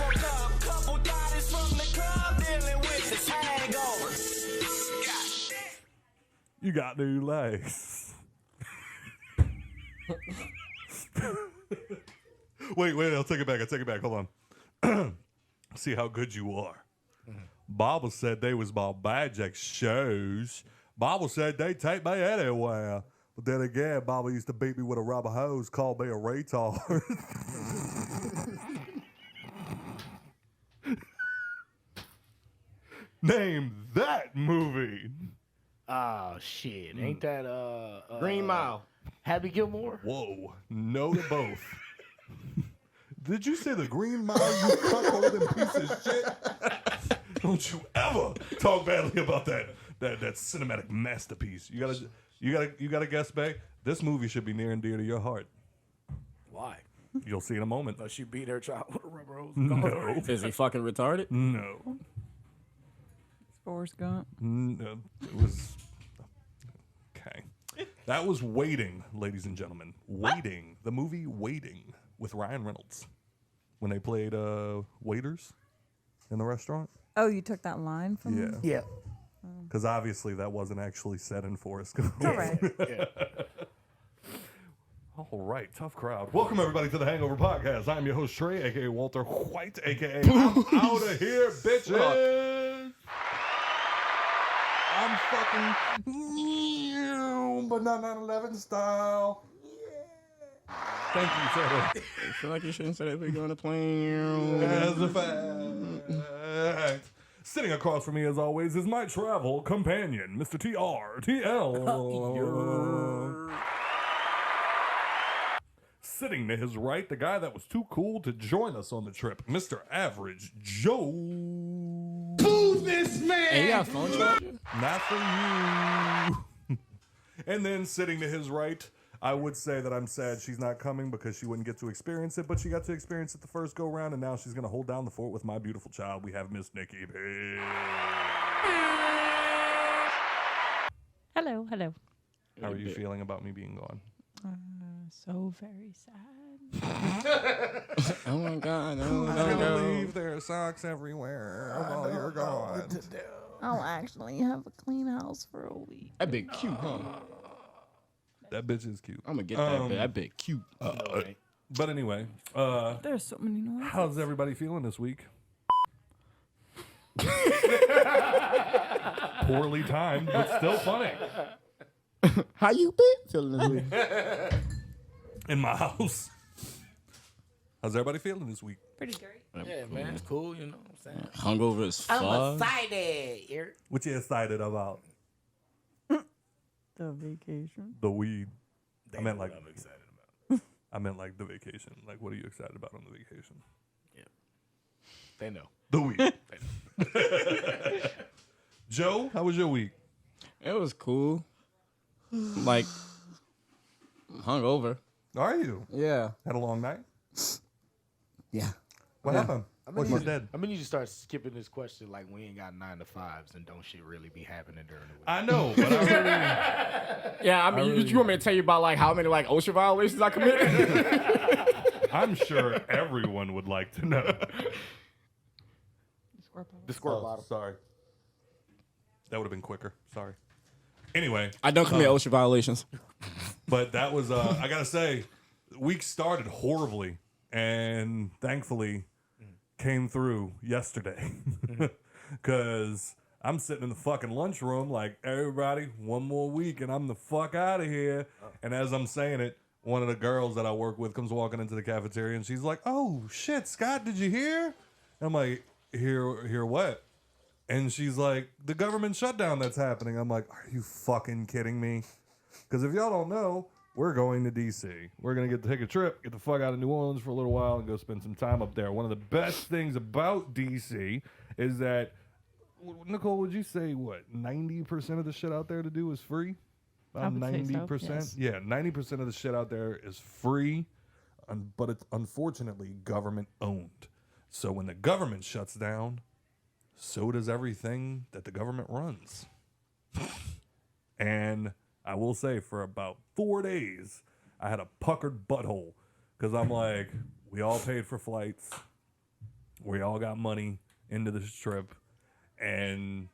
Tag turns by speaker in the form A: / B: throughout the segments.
A: woke up, couple bodies from the club dealing with this hangover.
B: You got new legs. wait, I'll take it back. Hold on. See how good you are. Bible said they was my magic shows. Bible said they take me anywhere. But then again, Bible used to beat me with a rubber hose, called me a retard. Name that movie.
C: Oh shit! Ain't that
D: Green Mile.
C: Happy Gilmore?
B: Whoa, no to both. Did you say the Green Mile, you cuckolding piece of shit? Don't you ever talk badly about that cinematic masterpiece. You gotta guess, Bay. This movie should be near and dear to your heart.
C: Why?
B: You'll see in a moment.
C: But she beat her child with a rubber hose.
B: No.
D: Is he fucking retarded?
B: No.
E: Forrest Gump.
B: No. It was okay. That was Waiting, ladies and gentlemen. Waiting. The movie Waiting with Ryan Reynolds. When they played waiters in the restaurant.
E: Oh, you took that line from
B: Yeah.
C: Yeah.
B: Because obviously that wasn't actually said in Forrest Gump.
E: All right.
C: Yeah.
B: All right, tough crowd. Welcome everybody to the Hangover Podcast. I'm your host Trey, aka Walter White, aka I'm out of here, bitches. I'm fucking, but not 9/11 style. Yeah. Thank you, sir.
D: I feel like you shouldn't say that if we're going to plane.
B: As a fact. Sitting across from me, as always, is my travel companion, Mr. TRTL. Sitting to his right, the guy that was too cool to join us on the trip, Mr. Average Joe.
D: Who's this man? Hey, you got a phone charger?
B: Not for you. And then sitting to his right, I would say that I'm sad she's not coming because she wouldn't get to experience it, but she got to experience it the first go round, and now she's going to hold down the fort with my beautiful child. We have Miss Nikki.
E: Hello.
B: How are you feeling about me being gone?
E: So very sad.
D: Oh my God. Oh,
B: I can't believe there are socks everywhere while you're gone.
E: I'll actually have a clean house for a week.
D: That big cute, huh?
B: That bitch is cute.
D: I'm going to get that bit. That big cute.
B: But anyway,
E: There's so many noises.
B: how's everybody feeling this week? Poorly timed, but still funny.
D: How you been feeling this week?
B: In my house. How's everybody feeling this week?
E: Pretty great.
C: Yeah, man, it's cool. You know what I'm saying?
D: Hungover as fuck.
C: I'm excited, Eric.
B: What you excited about?
E: The vacation.
B: The weed.
C: They
B: I meant
C: know
B: like
C: what I'm excited about.
B: I meant like the vacation. Like, what are you excited about on the vacation?
C: Yeah, they know.
B: The weed. Joe, how was your week?
D: It was cool. Like, hungover.
B: Are you?
D: Yeah.
B: Had a long night?
D: Yeah.
B: What happened? What's
C: you
B: your dead?
C: I mean, you just start skipping this question like we ain't got 9 to 5s and don't shit really be happening during the week.
B: I know, but I really,
D: Yeah, I mean, you want me to tell you about like how many like OSHA violations I committed?
B: I'm sure everyone would like to know.
C: The squirt
B: Oh,
C: bottle.
B: sorry. That would have been quicker. Sorry. Anyway,
D: I don't commit OSHA violations.
B: but that was, I got to say, the week started horribly and thankfully came through yesterday. Because I'm sitting in the fucking lunchroom like, everybody, one more week and I'm the fuck out of here. And as I'm saying it, one of the girls that I work with comes walking into the cafeteria and she's like, oh, shit, Scott, did you hear? And I'm like, hear what? And she's like, the government shutdown that's happening. I'm like, are you fucking kidding me? Because if y'all don't know, we're going to D.C. We're going to take a trip, get the fuck out of New Orleans for a little while, and go spend some time up there. One of the best things about D.C. is that, Nicole, would you say, what, 90% of the shit out there to do is free? About
E: I would say so,
B: 90%?
E: yes.
B: Yeah, 90% of the shit out there is free, but it's unfortunately government-owned. So when the government shuts down, so does everything that the government runs. And I will say, for about 4 days, I had a puckered butthole because I'm like, we all paid for flights. We all got money into this trip, and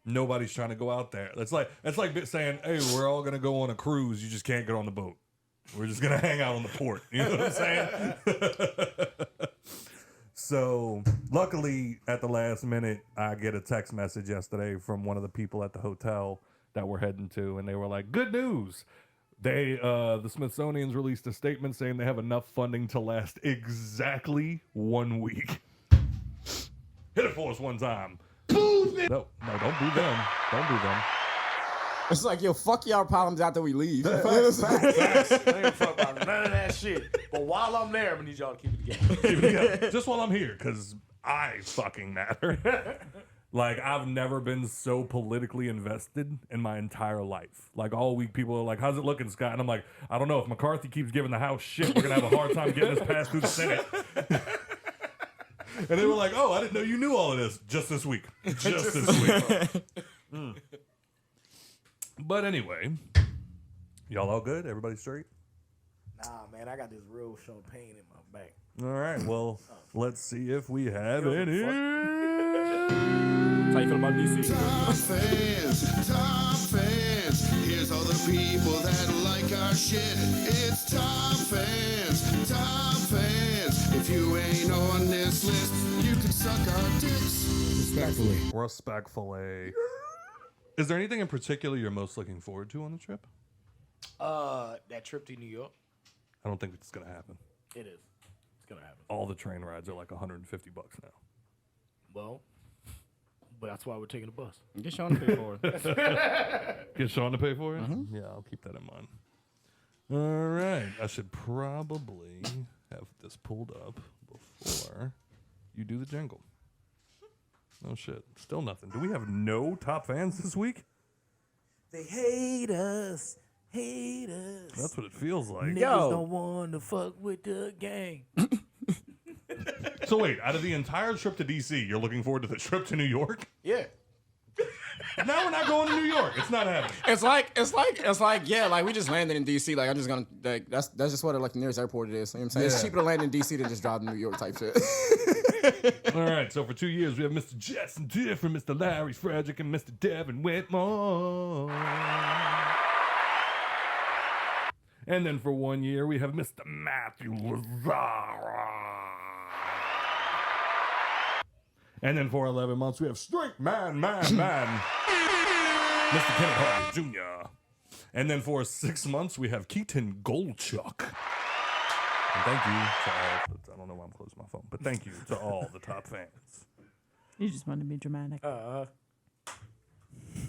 B: nobody's trying to go out there. It's like saying, "Hey, we're all gonna go on a cruise. You just can't get on the boat. We're just gonna hang out on the port." You know what I'm saying? So, luckily, at the last minute, I get a text message yesterday from one of the people at the hotel that we're heading to, and they were like, "Good news. The Smithsonian's released a statement saying they have enough funding to last exactly 1 week." Hit it for us one time. No, don't boo them. Don't boo them.
D: It's like, yo, fuck y'all problems after we leave.
C: Facts. I ain't fuck about none of that shit. But while I'm there, I'm gonna need y'all to keep it together.
B: Just while I'm here, because I fucking matter. Like, I've never been so politically invested in my entire life. Like, all week, people are like, "How's it looking, Scott?" And I'm like, I don't know. If McCarthy keeps giving the House shit, we're going to have a hard time getting this passed through the Senate. And they were like, "Oh, I didn't know you knew all of this." Just this week. Just this week. But anyway, y'all all good? Everybody straight?
C: Nah, man, I got this real show pain in my back.
B: All right, well, let's see if we have any.
D: How you feel about DC?
F: Top fans. Here's all the people that like our shit. It's top fans, top fans. If you ain't on this list, you can suck our dicks.
B: Respectfully. Is there anything in particular you're most looking forward to on the trip?
C: That trip to New York.
B: I don't think it's going to happen.
C: It is. It's gonna happen.
B: All the train rides are like $150 now.
C: Well, but that's why we're taking the bus.
D: Get Sean to pay for it.
B: Get Sean to pay for it? Yeah, I'll keep that in mind. All right. I should probably have this pulled up before you do the jingle. Oh, shit. Still nothing. Do we have no top fans this week?
C: They hate us. Hate us.
B: That's what it feels like.
C: Niggas don't want to fuck with the gang.
B: So wait, out of the entire trip to D.C., you're looking forward to the trip to New York?
C: Yeah.
B: Now we're not going to New York. It's not happening.
D: It's like, yeah, like we just landed in DC. Like I'm just gonna, like that's just what like the nearest airport it is. You know what I'm saying? It's cheaper to land in DC than just drive to New York type shit.
B: All right, so for 2 years we have Mr. Jetson Different, Mr. Larry Frederick, and Mr. Devin Whitmore. And then for 1 year we have Mr. Matthew Lazara. And then for 11 months we have Straight Man, Mr. Kenneth Harvey Jr. And then for 6 months we have Keaton Goldchuck. And thank you to all, I don't know why I'm closing my phone, but thank you to all the top fans.
E: You just want to be dramatic.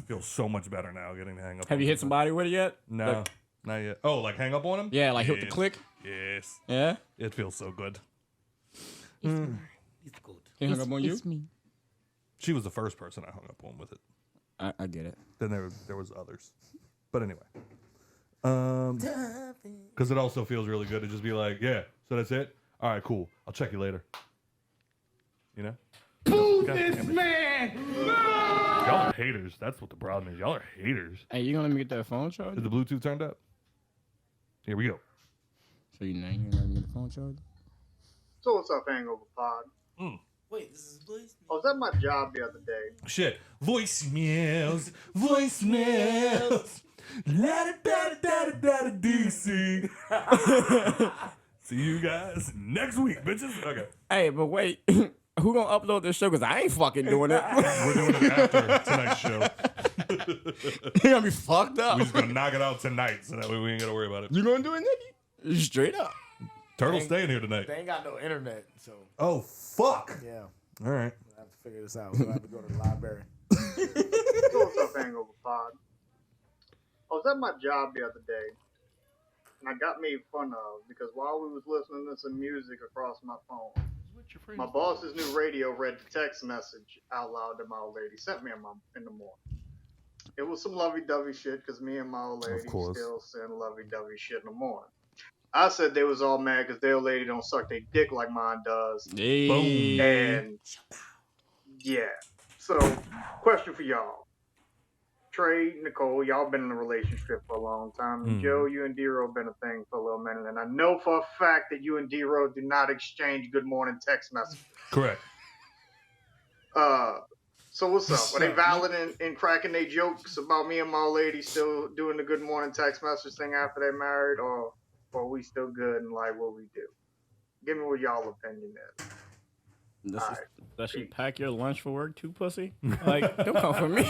B: Feels so much better now getting to hang up.
D: Have you hit somebody with it yet?
B: No,
D: Like,
B: not yet. Oh, like hang up on him?
D: yeah, like hit the
B: Yes.
D: click.
B: Yes.
D: Yeah.
B: It feels so good.
C: It's good.
D: He hung up on you.
E: It's me.
B: She was the first person I hung up on with it.
D: I get it.
B: Then there was others. But anyway. Because it also feels really good to just be like, yeah, so that's it? All right, cool. I'll check you later. You know? Who's this man? Y'all are haters. That's what the problem is. Y'all are haters.
D: Hey, you gonna let me get that phone charged?
B: Is the Bluetooth turned up? Here we go.
D: So you gonna let me get the phone charged?
G: So what's up, Hangover Pod?
C: Wait, this is Blaze?
G: I was at my job the other day.
B: Shit. Voicemails. Voicemails. La-da-da-da-da-da-da, DC. See you guys next week, bitches. Okay.
D: Hey, but wait. Who gonna upload this show? Because I ain't fucking doing it.
B: We're doing it after tonight's show.
D: You're gonna be fucked up.
B: We're just going to knock it out tonight so that way we ain't got to worry about it.
D: You gonna do it, Nicky? Straight up.
B: Turtle's staying here tonight.
C: They ain't got no internet, so
B: Oh, fuck.
C: yeah.
B: All right.
C: I have to figure this out. We'll have to go to the library.
G: So what's up, Hangover Pod? I was at my job the other day, and I got made fun of because while we was listening to some music across my phone, my boss's new radio read the text message out loud that my old lady sent me in the morning. It was some lovey-dovey shit because me and my old lady
B: course.
G: still send lovey-dovey shit in the morning. I said they was all mad because their old lady don't suck their dick like mine does.
D: Hey.
G: And yeah. So, question for y'all. Trey, Nicole, y'all been in a relationship for a long time. And Joe, you and D-Ro been a thing for a little minute. And I know for a fact that you and D-Ro do not exchange good morning text messages.
B: Correct.
G: So what's up? Are they valid in cracking their jokes about me and my lady still doing the good morning text message thing after they're married, or are we still good and like what we do? Give me what y'all opinion is.
H: Does she pack your lunch for work too, pussy? Like,
D: Don't come for me.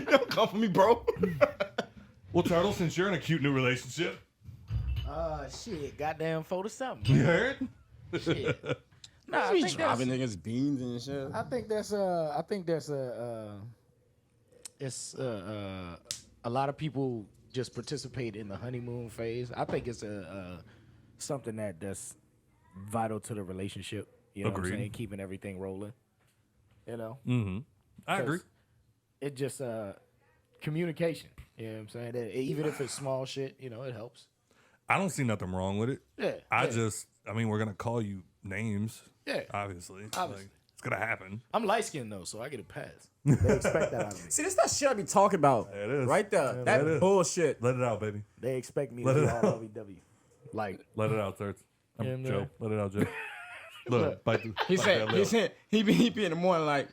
D: Don't come for me, bro.
B: Well, Turtle, since you're in a cute new relationship,
C: Shit, goddamn 4 to something.
B: you heard?
C: Shit. Nah,
D: I think dropping niggas beans and shit.
C: I think there's a lot of people just participate in the honeymoon phase. I think it's something that's vital to the relationship. You know what I'm
B: Agreed.
C: saying? Keeping everything rolling. You know?
B: Mm-hmm. I agree.
C: It just communication. You know what I'm saying? Even if it's small shit, you know, it helps.
B: I don't see nothing wrong with it.
C: Yeah.
B: I mean, we're gonna call you names.
C: Yeah.
B: Obviously.
C: Obviously.
B: Like, it's gonna happen.
C: I'm light skinned though, so I get a pass. They expect that out of me.
D: See, this that shit I be talking about.
B: It is.
D: Right there.
B: Yeah,
D: that
B: it is.
D: bullshit.
B: Let it out, baby.
C: They expect me
B: Let
C: to
B: it
C: be
B: out.
C: all lovey-dovey. Like,
B: Let it out, Serts. I'm
C: Yeah,
B: Joe.
C: man.
B: Let it out, Joe. Look, bite the,
D: He
B: bite
D: said,
B: that
D: he
B: lip.
D: said, he be in the morning like,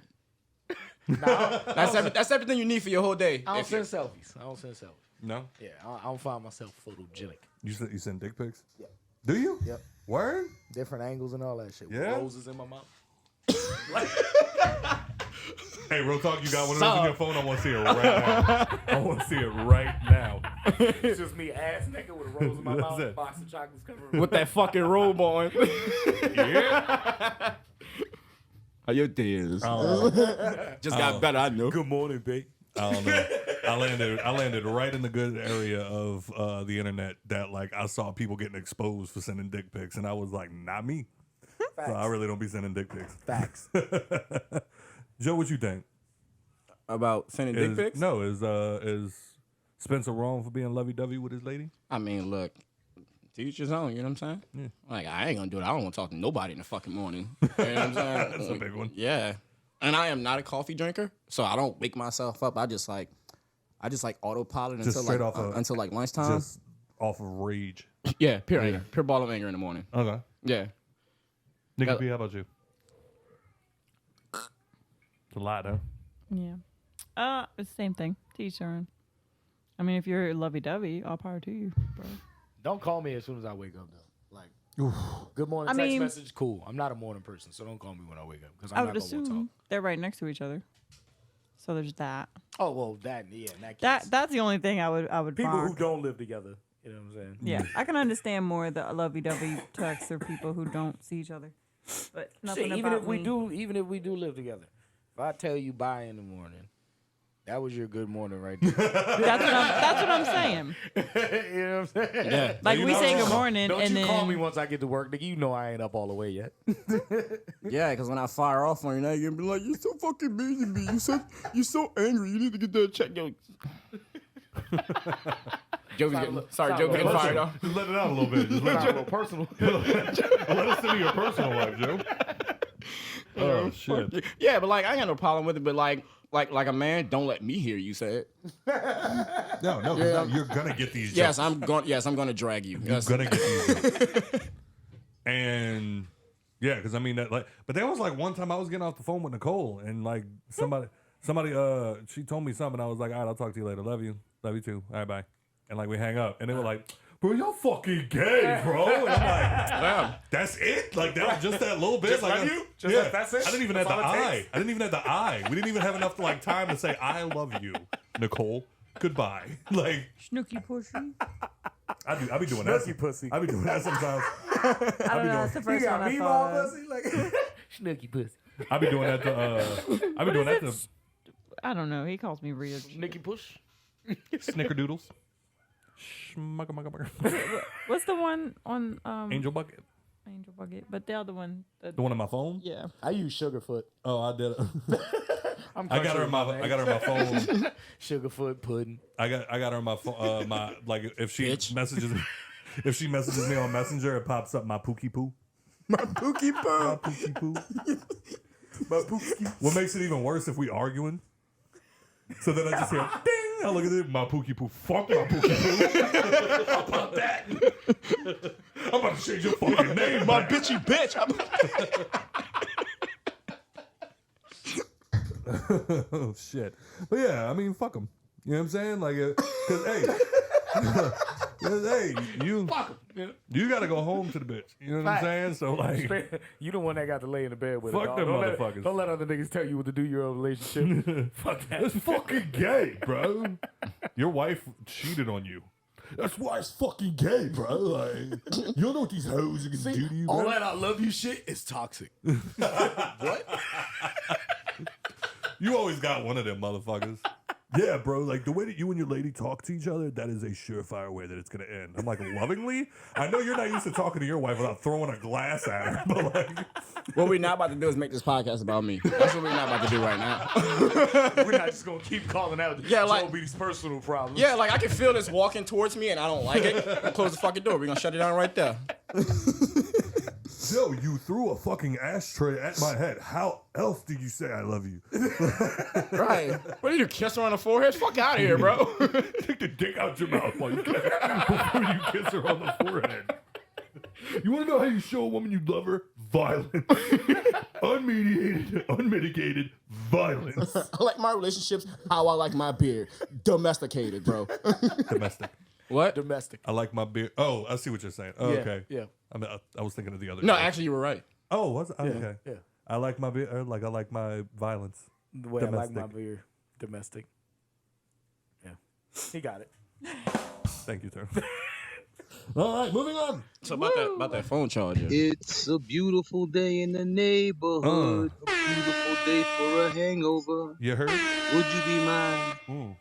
D: that's everything you need for your whole day.
C: I don't
D: If you-
C: send selfies. I don't send selfies.
B: No?
C: Yeah, I don't find myself photogenic.
B: You send dick pics?
C: Yeah.
B: Do you?
C: Yep.
B: Word?
C: Different angles and all that shit.
B: Yeah?
C: With roses in my mouth.
B: Hey, real talk, you got one of those on your phone? I want to see it right now. I want to see it right now.
C: It's just me ass naked with a rose in my
B: That's
C: mouth,
B: it.
C: box of chocolates covering
D: with that fucking robe on.
B: Yeah?
D: How your day is? Just
B: Oh.
D: got better, I know.
C: Good morning, babe.
B: I don't know. I landed right in the good area of the internet that like I saw people getting exposed for sending dick pics, and I was like, not me. So I really don't be sending dick pics.
C: Facts.
B: Joe, what you think?
D: About sending dick pics?
B: No, is Spencer wrong for being lovey-dovey with his lady?
D: I mean, look, to each his own, you know what I'm saying?
B: Yeah.
D: Like, I ain't gonna do it. I don't want to talk to nobody in the fucking morning. You know what I'm saying?
B: That's a big one.
D: Yeah. And I am not a coffee drinker, so I don't wake myself up. I just like autopilot
B: Just
D: until
B: straight
D: like
B: off of-
D: until like lunchtime.
B: Just off of rage.
D: Yeah, pure anger. Pure ball of anger in the morning.
B: Okay.
D: Yeah.
B: Nikki P, how about you? It's a lot, huh?
E: Yeah. It's the same thing. To each their own. I mean, if you're lovey-dovey, all power to you, bro.
C: Don't call me as soon as I wake up, though. Like, good morning
E: I
C: text
E: mean-
C: message, cool. I'm not a morning person, so don't call me when I wake up because
E: I
C: I'm
E: would
C: not gonna
E: assume
C: talk.
E: they're right next to each other. So there's that.
C: Oh well, in that case.
E: That's the only thing I would
C: people
E: mark.
C: who don't live together. You know what I'm saying?
E: Yeah, I can understand more the lovey-dovey texts or people who don't see each other. But nothing
C: Shit,
E: about
C: even if we do live together, if I tell you bye in the morning, that was your good morning right there.
E: That's what I'm saying.
C: You know what I'm saying?
D: Yeah.
E: Like
B: You
E: we
B: know-
E: say good morning,
C: Don't
E: and
C: you
E: then
C: call me once I get to work, nigga. You know I ain't up all the way yet.
D: Yeah, because when I fire off on you now, you're gonna be like, you're so fucking mean to me. You're so angry. You need to get that check. Yo. Joe getting fired off.
B: Just let it out a little bit. Just let,
C: Sound a little personal.
B: let us into your personal life, Joe. Oh, shit.
D: Yeah, but like I ain't got no problem with it. But like a man, don't let me hear you say it.
B: No, no, you're going to get these
D: Yes,
B: jokes.
D: I'm gonna drag you.
B: You're
D: Yes.
B: going to get these jokes. And, yeah, because I mean, that like, but there was like one time I was getting off the phone with Nicole, and like somebody, she told me something. I was like, all right, I'll talk to you later. Love you too. All right, bye. And like we hang up, and they were like, bro, you're fucking gay, bro. And I'm like,
D: Yeah.
B: that's it? Like that was just that little bit?
C: Just
B: like
C: love you? Just like that's it?
B: I didn't even have the
C: That's all it
B: I.
C: takes?
B: I didn't even have the I. We didn't even have enough like time to say I love you, Nicole. Goodbye. Like
E: snooky pussy.
B: I be doing that.
C: Snooky pussy.
B: I be doing that sometimes.
E: I don't know. That's the first one I thought of.
C: Like Snooky pussy.
B: I be doing that to I be doing that to
E: I don't know. He calls me weird.
C: Snicky push.
B: Snickerdoodles. Schmugga-mugga-mugga.
E: What's the one on
B: Angel Bucket.
E: Angel Bucket? But the other one.
B: The one on my phone?
E: Yeah.
C: I use Sugarfoot.
B: Oh, I did.
C: I'm
B: I got her in my phone.
C: Sugarfoot pudding.
B: I got her on my phone. My like if she
D: Bitch.
B: messages me on Messenger, it pops up my pookie poo.
D: My pookie
B: My
D: poo.
B: pookie poo. My pookie. What makes it even worse if we arguing? So then I just hear ding. I look at it. My pookie poo. Fuck my pookie poo. How about that? I'm about to change your fucking name.
D: My bitchy bitch.
B: Oh shit. But yeah, I mean, fuck them. You know what I'm saying? Like, cause hey. Hey, you gotta go home to the bitch. You know what I'm saying? So like,
C: you the one that got to lay in the bed with.
B: Fuck them motherfuckers.
C: Don't let other niggas tell you what to do your own relationship. Fuck that.
B: That's fucking gay, bro. Your wife cheated on you. That's why it's fucking gay, bro. Like, you don't know what these hoes are gonna do to you, bro.
C: All that I love you shit is toxic. What?
B: You always got one of them motherfuckers. Yeah, bro, like the way that you and your lady talk to each other, that is a surefire way that it's going to end. I'm like, lovingly? I know you're not used to talking to your wife without throwing a glass at her, but like...
D: What we're not about to do is make this podcast about me. That's what we're not about to do right now.
C: We're not just going to keep calling out Joe B's personal problems.
D: Yeah, like I can feel this walking towards me and I don't like it. Close the fucking door. We're going to shut it down right there.
B: Yo, you threw a fucking ashtray at my head. How else did you say I love you?
D: Right. What do you do, kiss her on the forehead? Fuck out of here, bro.
B: Take the dick out your mouth while you kiss her, before you kiss her on the forehead. You want to know how you show a woman you love her? Violence. Unmediated, unmitigated violence.
D: I like my relationships how I like my beer. Domesticated, bro.
B: Domestic.
D: What?
C: Domestic.
B: I like my beer. Oh, I see what you're saying. Oh,
C: Yeah,
B: okay.
C: yeah.
B: I mean, I was thinking of the other.
D: No,
B: guy.
D: actually, you were right.
B: Oh, was it? Okay.
C: Yeah.
B: I like my beer. Like I like my violence.
C: The way I like my
B: Domestic.
C: beer. Domestic. Yeah. He got it.
B: Thank you, sir. All right, moving on.
D: So about that phone charger.
I: It's a beautiful day in the neighborhood. A beautiful day for a hangover.
B: You heard?
I: Would you be mine?
B: Mm.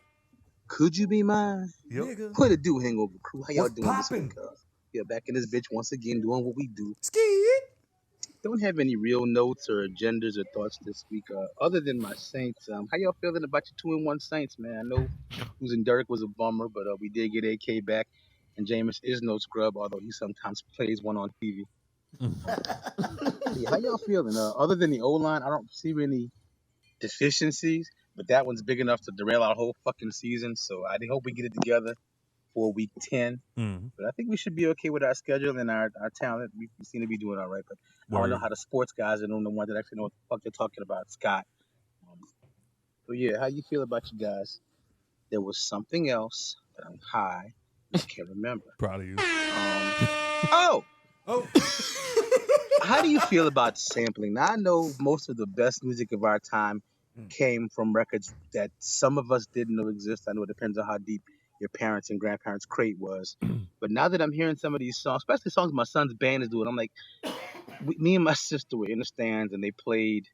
I: Could you be mine?
B: Yep.
I: What it do, Hangover crew? How y'all
B: What's
I: doing
B: poppin'?
I: this week? Yeah, back in this bitch once again doing what we do. Don't have any real notes or agendas or thoughts this week, other than my Saints. How y'all feeling about your 2-1 Saints, man? I know losing Dirk was a bummer, but we did get AK back, and Jameis is no scrub, although he sometimes plays one on TV. Yeah, how y'all feeling? Other than the O-line, I don't see any deficiencies, but that one's big enough to derail our whole fucking season, so I hope we get it together for week 10. But I think we should be okay with our schedule and our talent. We seem to be doing all right, but I don't know how the sports guys are the ones that actually know what the fuck they're talking about. Scott. So yeah, how you feel about you guys? There was something else that I'm high. I can't remember.
B: Proud of you.
I: Oh! How do you feel about sampling? Now, I know most of the best music of our time came from records that some of us didn't know exist. I know it depends on how deep your parents' and grandparents' crate was. But now that I'm hearing some of these songs, especially songs my son's band is doing, I'm like, me and my sister were in the stands and they played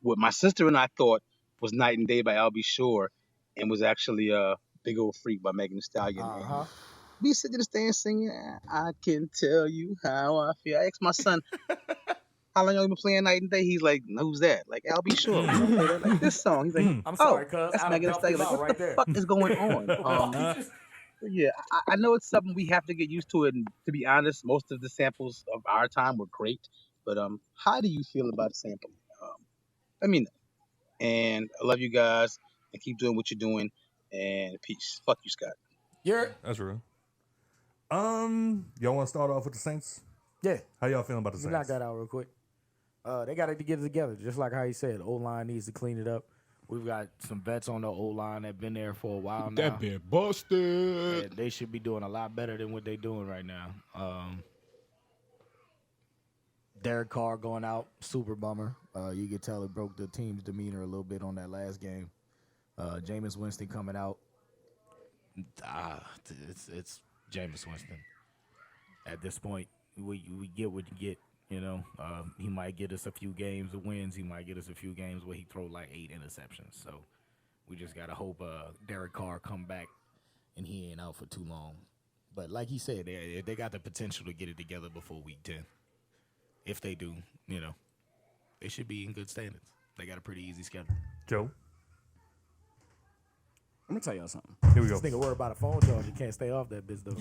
I: what my sister and I thought was Night and Day by Al B. Shore and was actually Big Old Freak by Megan Thee Stallion. And we sit in the stands singing, I can tell you how I feel. I asked my son, how long y'all been playing Night and Day? He's like, who's that? Like, Al B. Shore. Like, this song. He's like,
C: I'm sorry, cuz.
I: that's Megan Thee Stallion. Like, what the fuck is going on? Yeah, I know it's something we have to get used to. And to be honest, most of the samples of our time were great. But how do you feel about sampling? Let me know. And I love you guys. And keep doing what you're doing. And peace. Fuck you, Scott.
B: That's real. Y'all want to start off with the Saints?
C: Yeah.
B: How y'all feeling about the
C: We
B: Saints?
C: knock that out real quick. They got to get it together, just like how he said. O-line needs to clean it up. We've got some vets on the O-line that been there for a while now.
D: That been busted.
C: And they should be doing a lot better than what they're doing right now. Derek Carr going out, super bummer. You could tell it broke the team's demeanor a little bit on that last game. Jameis Winston coming out. It's Jameis Winston. At this point, we get what you get. You know, he might get us a few games of wins. He might get us a few games where he throw like 8 interceptions. So we just gotta hope Derek Carr come back and he ain't out for too long. But like he said, they got the potential to get it together before week 10. If they do, you know, they should be in good standings. They got a pretty easy schedule.
B: Joe?
D: I'm gonna tell y'all something.
B: Here we go.
C: This nigga worried about a phone charge. You can't stay off that bitch though.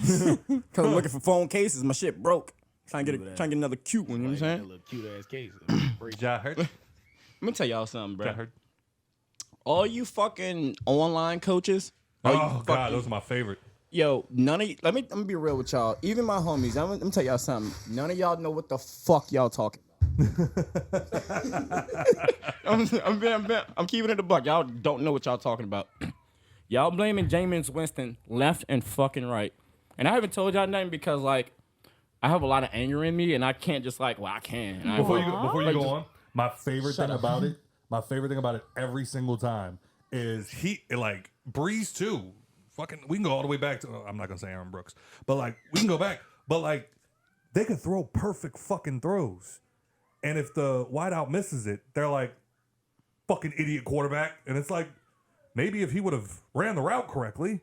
D: Cause I'm looking for phone cases. My shit broke. Trying to get another cute one. You know what I'm saying?
C: That little cute ass case.
B: Ja hurt?
D: Let me tell y'all something, bro.
B: Ja hurt?
D: All you fucking online coaches.
B: Oh, God, those are my favorite.
D: Yo, none of you, let me be real with y'all. Even my homies, let me tell y'all something. None of y'all know what the fuck y'all talking about. I'm keeping it a buck. Y'all don't know what y'all talking about. Y'all blaming Jameis Winston left and fucking right. And I haven't told y'all nothing because, like, I have a lot of anger in me, and I can't just, like, well, I can. And
B: Before you go on, my favorite
D: Shut
B: thing
D: up.
B: about it, every single time is Breeze too. Fucking, we can go all the way back to, I'm not going to say Aaron Brooks, but, like, we can go back. But, like, they can throw perfect fucking throws. And if the wideout misses it, they're like, fucking idiot quarterback. And it's like, maybe if he would have ran the route correctly,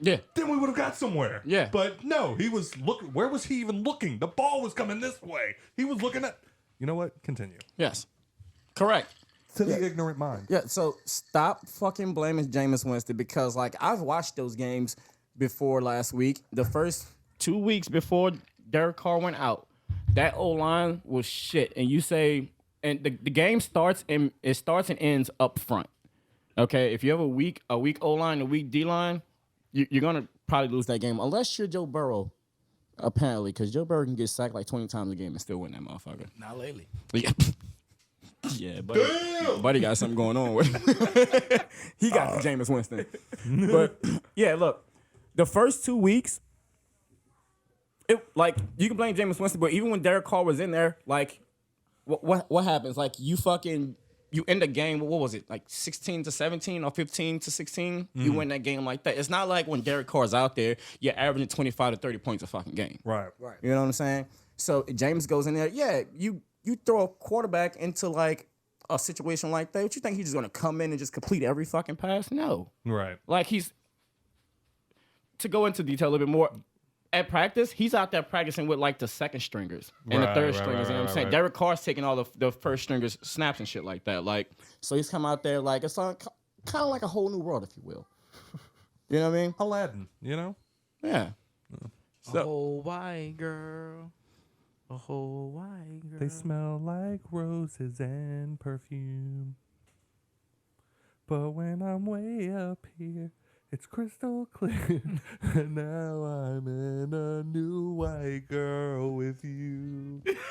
D: Yeah.
B: then we would have got somewhere.
D: Yeah.
B: But no, he was looking. Where was he even looking? The ball was coming this way. He was looking at. You know what? Continue.
D: Yes. Correct.
B: To the ignorant mind.
D: Yeah, so stop fucking blaming Jameis Winston because, like, I've watched those games before last week. The first 2 weeks before Derek Carr went out, that O-line was shit. And you say, and the game starts and ends up front. Okay, if you have a weak O-line, a weak D-line, you're going to probably lose that game unless you're Joe Burrow, apparently, because Joe Burrow can get sacked like 20 times a game and still win that motherfucker.
C: Not lately.
D: Yeah. Yeah, buddy got something going on with him. He got the Jameis Winston. But, yeah, look, the first 2 weeks, you can blame Jameis Winston, but even when Derek Carr was in there, like, what happens? Like, you end the game, what was it, like 16-17 or 15-16? You win that game like that. It's not like when Derek Carr's out there, you're averaging 25 to 30 points a fucking game.
B: Right.
D: You know what I'm saying? So James goes in there. Yeah, you throw a quarterback into like a situation like that. What you think he's just gonna come in and just complete every fucking pass? No.
B: Right.
D: Like to go into detail a little bit more. At practice, he's out there practicing with like the second stringers and the third stringers. You know what I'm saying? Derek Carr's taking all the first stringers snaps and shit like that. Like, so he's come out there like it's kind of like a whole new world, if you will. You know what I mean?
B: Aladdin, you know?
D: Yeah.
C: A whole white girl. A whole white girl.
B: They smell like roses and perfume. But when I'm way up here, it's crystal clear. And now I'm in a new white girl with you. Running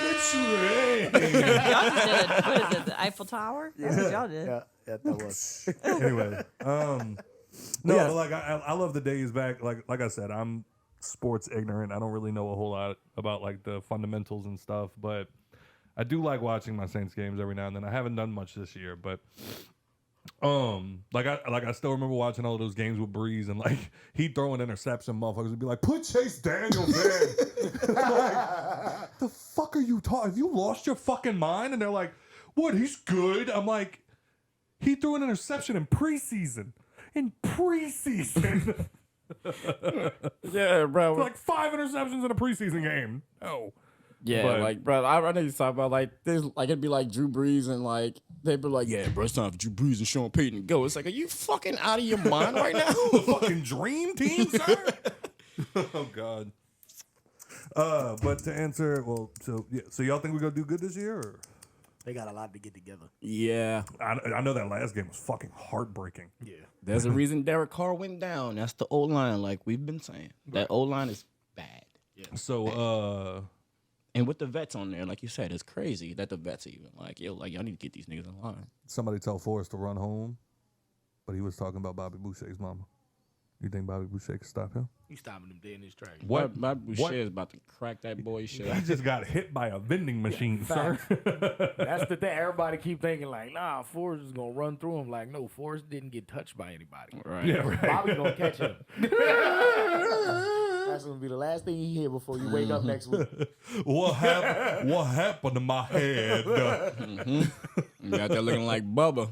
B: the train.
E: Y'all just did what is it, the Eiffel Tower? That's what y'all did.
C: Yeah, that was.
B: Anyway, but like I love the days back. Like I said, I'm sports ignorant. I don't really know a whole lot about like the fundamentals and stuff, but I do like watching my Saints games every now and then. I haven't done much this year, but I still remember watching all those games with Breeze and like he'd throw an interception, motherfuckers would be like, put Chase Daniels in. Like, the fuck are you talking? Have you lost your fucking mind? And they're like, what? He's good. I'm like, he threw an interception in preseason.
D: Yeah, bro.
B: Like 5 interceptions in a preseason game. No.
D: Yeah,
B: But-
D: like, bro, I know you talk about like this, like it'd be like Drew Brees and like they'd be like, yeah, bro, it's time for Drew Brees and Sean Payton to go. It's like, are you fucking out of your mind right now?
B: The fucking dream team, sir. Oh God. But to answer, so y'all think we're gonna do good this year? Or?
C: They got a lot to get together.
D: Yeah,
B: I know that last game was fucking heartbreaking.
C: Yeah.
D: there's a reason Derek Carr went down. That's the O-line, like we've been saying. That O-line is bad.
B: So
D: And with the vets on there, like you said, it's crazy that the vets are even like, yo, like y'all need to get these niggas in line.
B: somebody tell Forrest to run home, but he was talking about Bobby Boucher's mama. You think Bobby Boucher can stop him?
C: You stopping them dead in his tracks.
B: What?
D: My Boucher is about to crack that boy's shit.
B: He just got hit by a vending machine, sir.
C: That's the thing. Everybody keep thinking like, nah, Forrest is gonna run through him. Like, no, Forrest didn't get touched by anybody.
D: Right.
B: Yeah, right.
C: Bobby's gonna catch him. That's gonna be the last thing you hear before you wake up next week.
B: What happened to my head?
D: You got that looking like Bubba.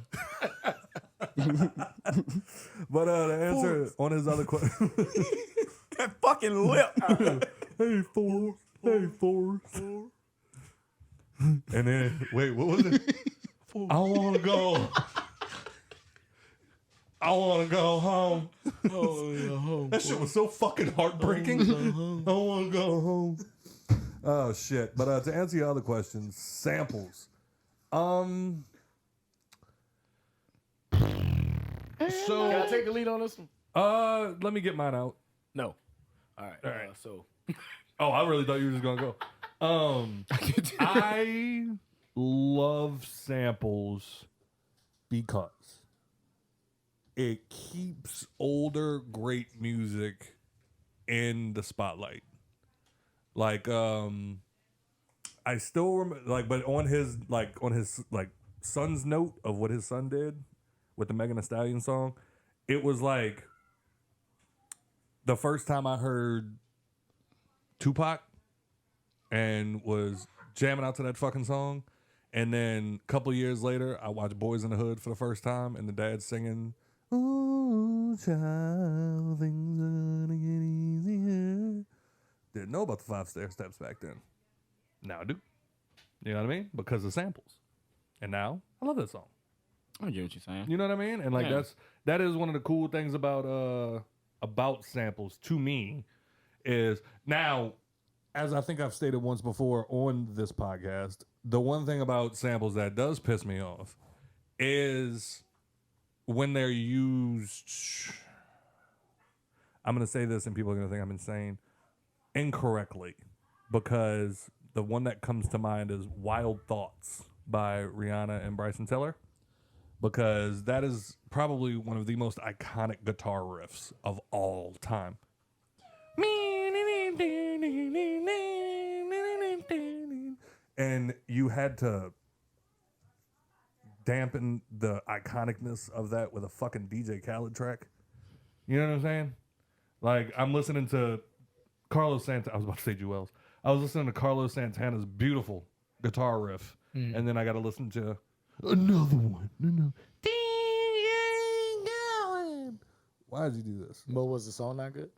B: But the answer on his other question.
D: That fucking lip.
B: Hey, Forrest. And then, wait, what was it? I want to go. I want to go home.
D: Oh, yeah, home.
B: That shit was so fucking heartbreaking. I want to go home. Oh, shit. But to answer your other questions, samples. So,
C: Can I take the lead on this one?
B: let me get mine out.
C: No. All right. So
B: Oh, I really thought you were just gonna go. I love samples because it keeps older great music in the spotlight. Like, I still remember, like, but on his son's note of what his son did with the Megan Thee Stallion song, it was like the first time I heard Tupac and was jamming out to that fucking song. And then a couple of years later, I watched Boys in the Hood for the first time, and the dad's singing, "Ooh, child, things are gonna get easier." Didn't know about the 5 steps back then. Now I do. You know what I mean? Because of samples. And now I love that song.
D: I get what you're saying.
B: You know what I mean? And like
D: Yeah.
B: that is one of the cool things about samples to me is now, as I think I've stated once before on this podcast, the one thing about samples that does piss me off is when they're used, I'm going to say this and people are going to think I'm insane, incorrectly, because the one that comes to mind is Wild Thoughts by Rihanna and Bryson Tiller, because that is probably one of the most iconic guitar riffs of all time. And you had to dampen the iconicness of that with a fucking DJ Khaled track. You know what I'm saying? Like, I'm listening to Carlos Santana. I was about to say Jewels. I was listening to Carlos Santana's beautiful guitar riff, and then I got to listen to another one. Why did you do this?
C: But was the song not good?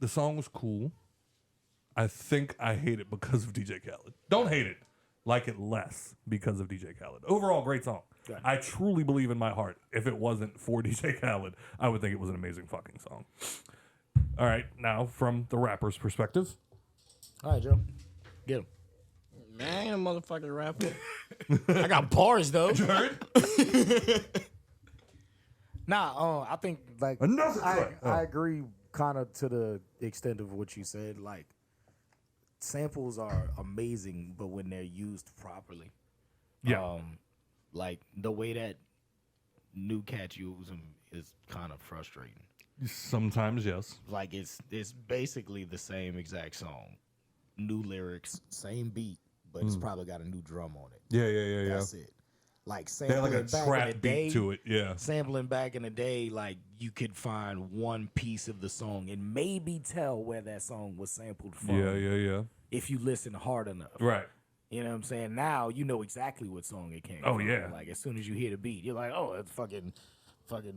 B: The song was cool. I think I hate it because of DJ Khaled. Don't hate it. Like it less because of DJ Khaled. Overall, great song.
C: Good.
B: I truly believe in my heart, if it wasn't for DJ Khaled, I would think it was an amazing fucking song. All right, now from the rapper's perspective.
C: All right, Joe. Get him.
D: Man, I ain't a motherfucking rapper. I got bars though.
B: You heard?
C: Nah, I think like
B: Another cut.
C: I agree kind of to the extent of what you said. Like samples are amazing, but when they're used properly,
B: Yeah.
C: like the way that new cats use them is kind of frustrating.
B: Sometimes, yes.
C: Like it's basically the same exact song, new lyrics, same beat, but it's probably got a new drum on it.
B: Yeah.
C: That's it. Like
B: They had
C: sampling
B: like a
C: back in
B: trap
C: the
B: beat
C: day,
B: to it. Yeah.
C: sampling back in the day, like you could find one piece of the song and maybe tell where that song was sampled from.
B: Yeah.
C: If you listen hard enough.
B: Right.
C: You know what I'm saying? Now you know exactly what song it came
B: Oh,
C: from.
B: yeah.
C: Like as soon as you hear the beat, you're like, oh, it's fucking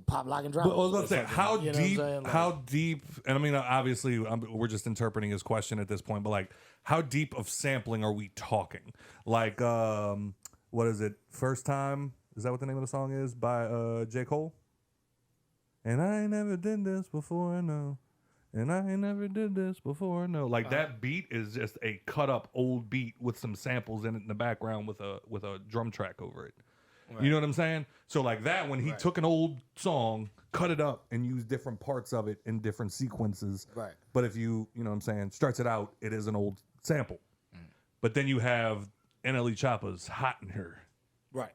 C: pop, lock, and drop.
B: But I was about to say, how
C: You know what I'm
B: deep,
C: saying? Like-
B: how deep, and I mean, obviously, we're just interpreting his question at this point, but like, how deep of sampling are we talking? Like, what is it? First Time? Is that what the name of the song is by J. Cole? And I ain't never did this before, no. And I ain't never did this before, no. Like, that beat is just a cut up old beat with some samples in it in the background with a drum track over it. Right. You know what I'm saying? So like that, when he took an old song, cut it up, and used different parts of it in different sequences.
C: Right.
B: But if you know what I'm saying, starts it out, it is an old sample. But then you have NLE Choppa's Hot in Her.
C: Right.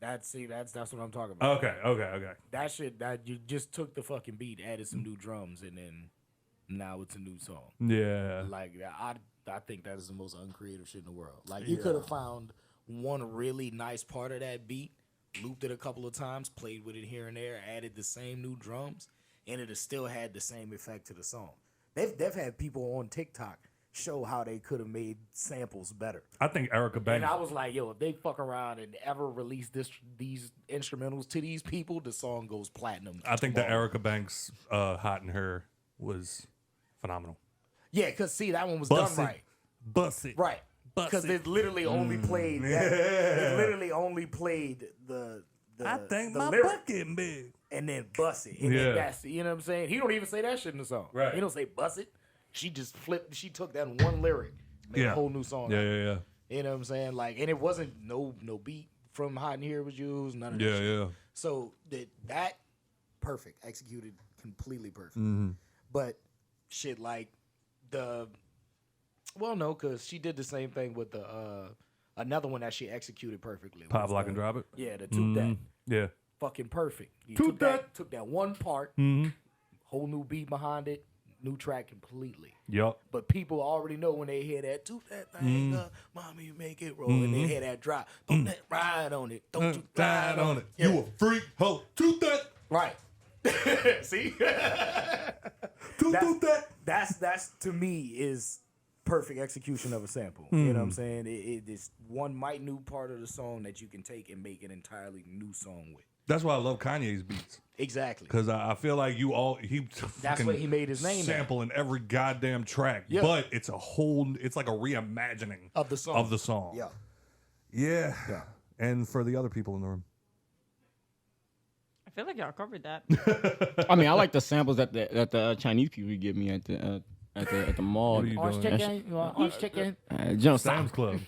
C: That's what I'm talking about.
B: Okay.
C: That shit, that you just took the fucking beat, added some new drums, and then now it's a new song.
B: Yeah.
C: Like I think that is the most uncreative shit in the world. Like you could have found one really nice part of that beat, looped it a couple of times, played with it here and there, added the same new drums, and it has still had the same effect to the song. They've had people on TikTok show how they could have made samples better.
B: I think Erica Banks.
C: And I was like, yo, if they fuck around and ever release these instrumentals to these people, the song goes platinum.
B: I think the
C: tomorrow.
B: Erica Banks Hot in Her was phenomenal.
C: Yeah, because see, that one was
B: Bust
C: done
B: it.
C: right.
B: Bust it.
C: Right. Because it literally only played that. It literally only played the
B: I think
C: the
B: my
C: lyric
B: bucket big.
C: and then bust it. And then that's, you know what I'm saying? He don't even say that shit in the song.
B: Right.
C: He don't say bust it. She just flipped. She took that one lyric, made a whole new song.
B: Yeah.
C: You know what I'm saying? Like, and it wasn't no beat from Hot in Here was used. None of that.
B: Yeah.
C: So that perfect, executed completely perfect.
B: Mm-hmm.
C: But shit like the Well, no, because she did the same thing with the another one that she executed perfectly.
B: Pop,
C: was
B: lock,
C: the-
B: and drop it.
C: Yeah, the toot that.
B: Yeah.
C: Fucking perfect. You
B: Toot
C: took that one part, whole new beat behind it, new track completely.
B: Yup.
C: But people already know when they hear that, toot that thing up, mommy, make it roll, and they hear that drop, don't that ride on it, don't you ride on it.
B: You a freak, ho, toot that.
C: Right. See?
B: Toot that.
C: That's to me is perfect execution of a sample. You know what I'm saying? It is one minute part of the song that you can take and make an entirely new song with.
B: That's why I love Kanye's beats.
C: Exactly.
B: Because I feel like
C: That's what he made his name
B: sample in every goddamn track.
C: Yeah.
B: But it's like a reimagining
C: of the song.
B: Yeah.
C: Yeah.
B: Yeah. And for the other people in the room.
E: I feel like y'all covered that.
D: I mean, I like the samples that the Chinese people give me at the mall.
B: What are you
C: Orange
B: doing?
C: chicken, you want orange chicken?
D: Jump
B: Sam's Club.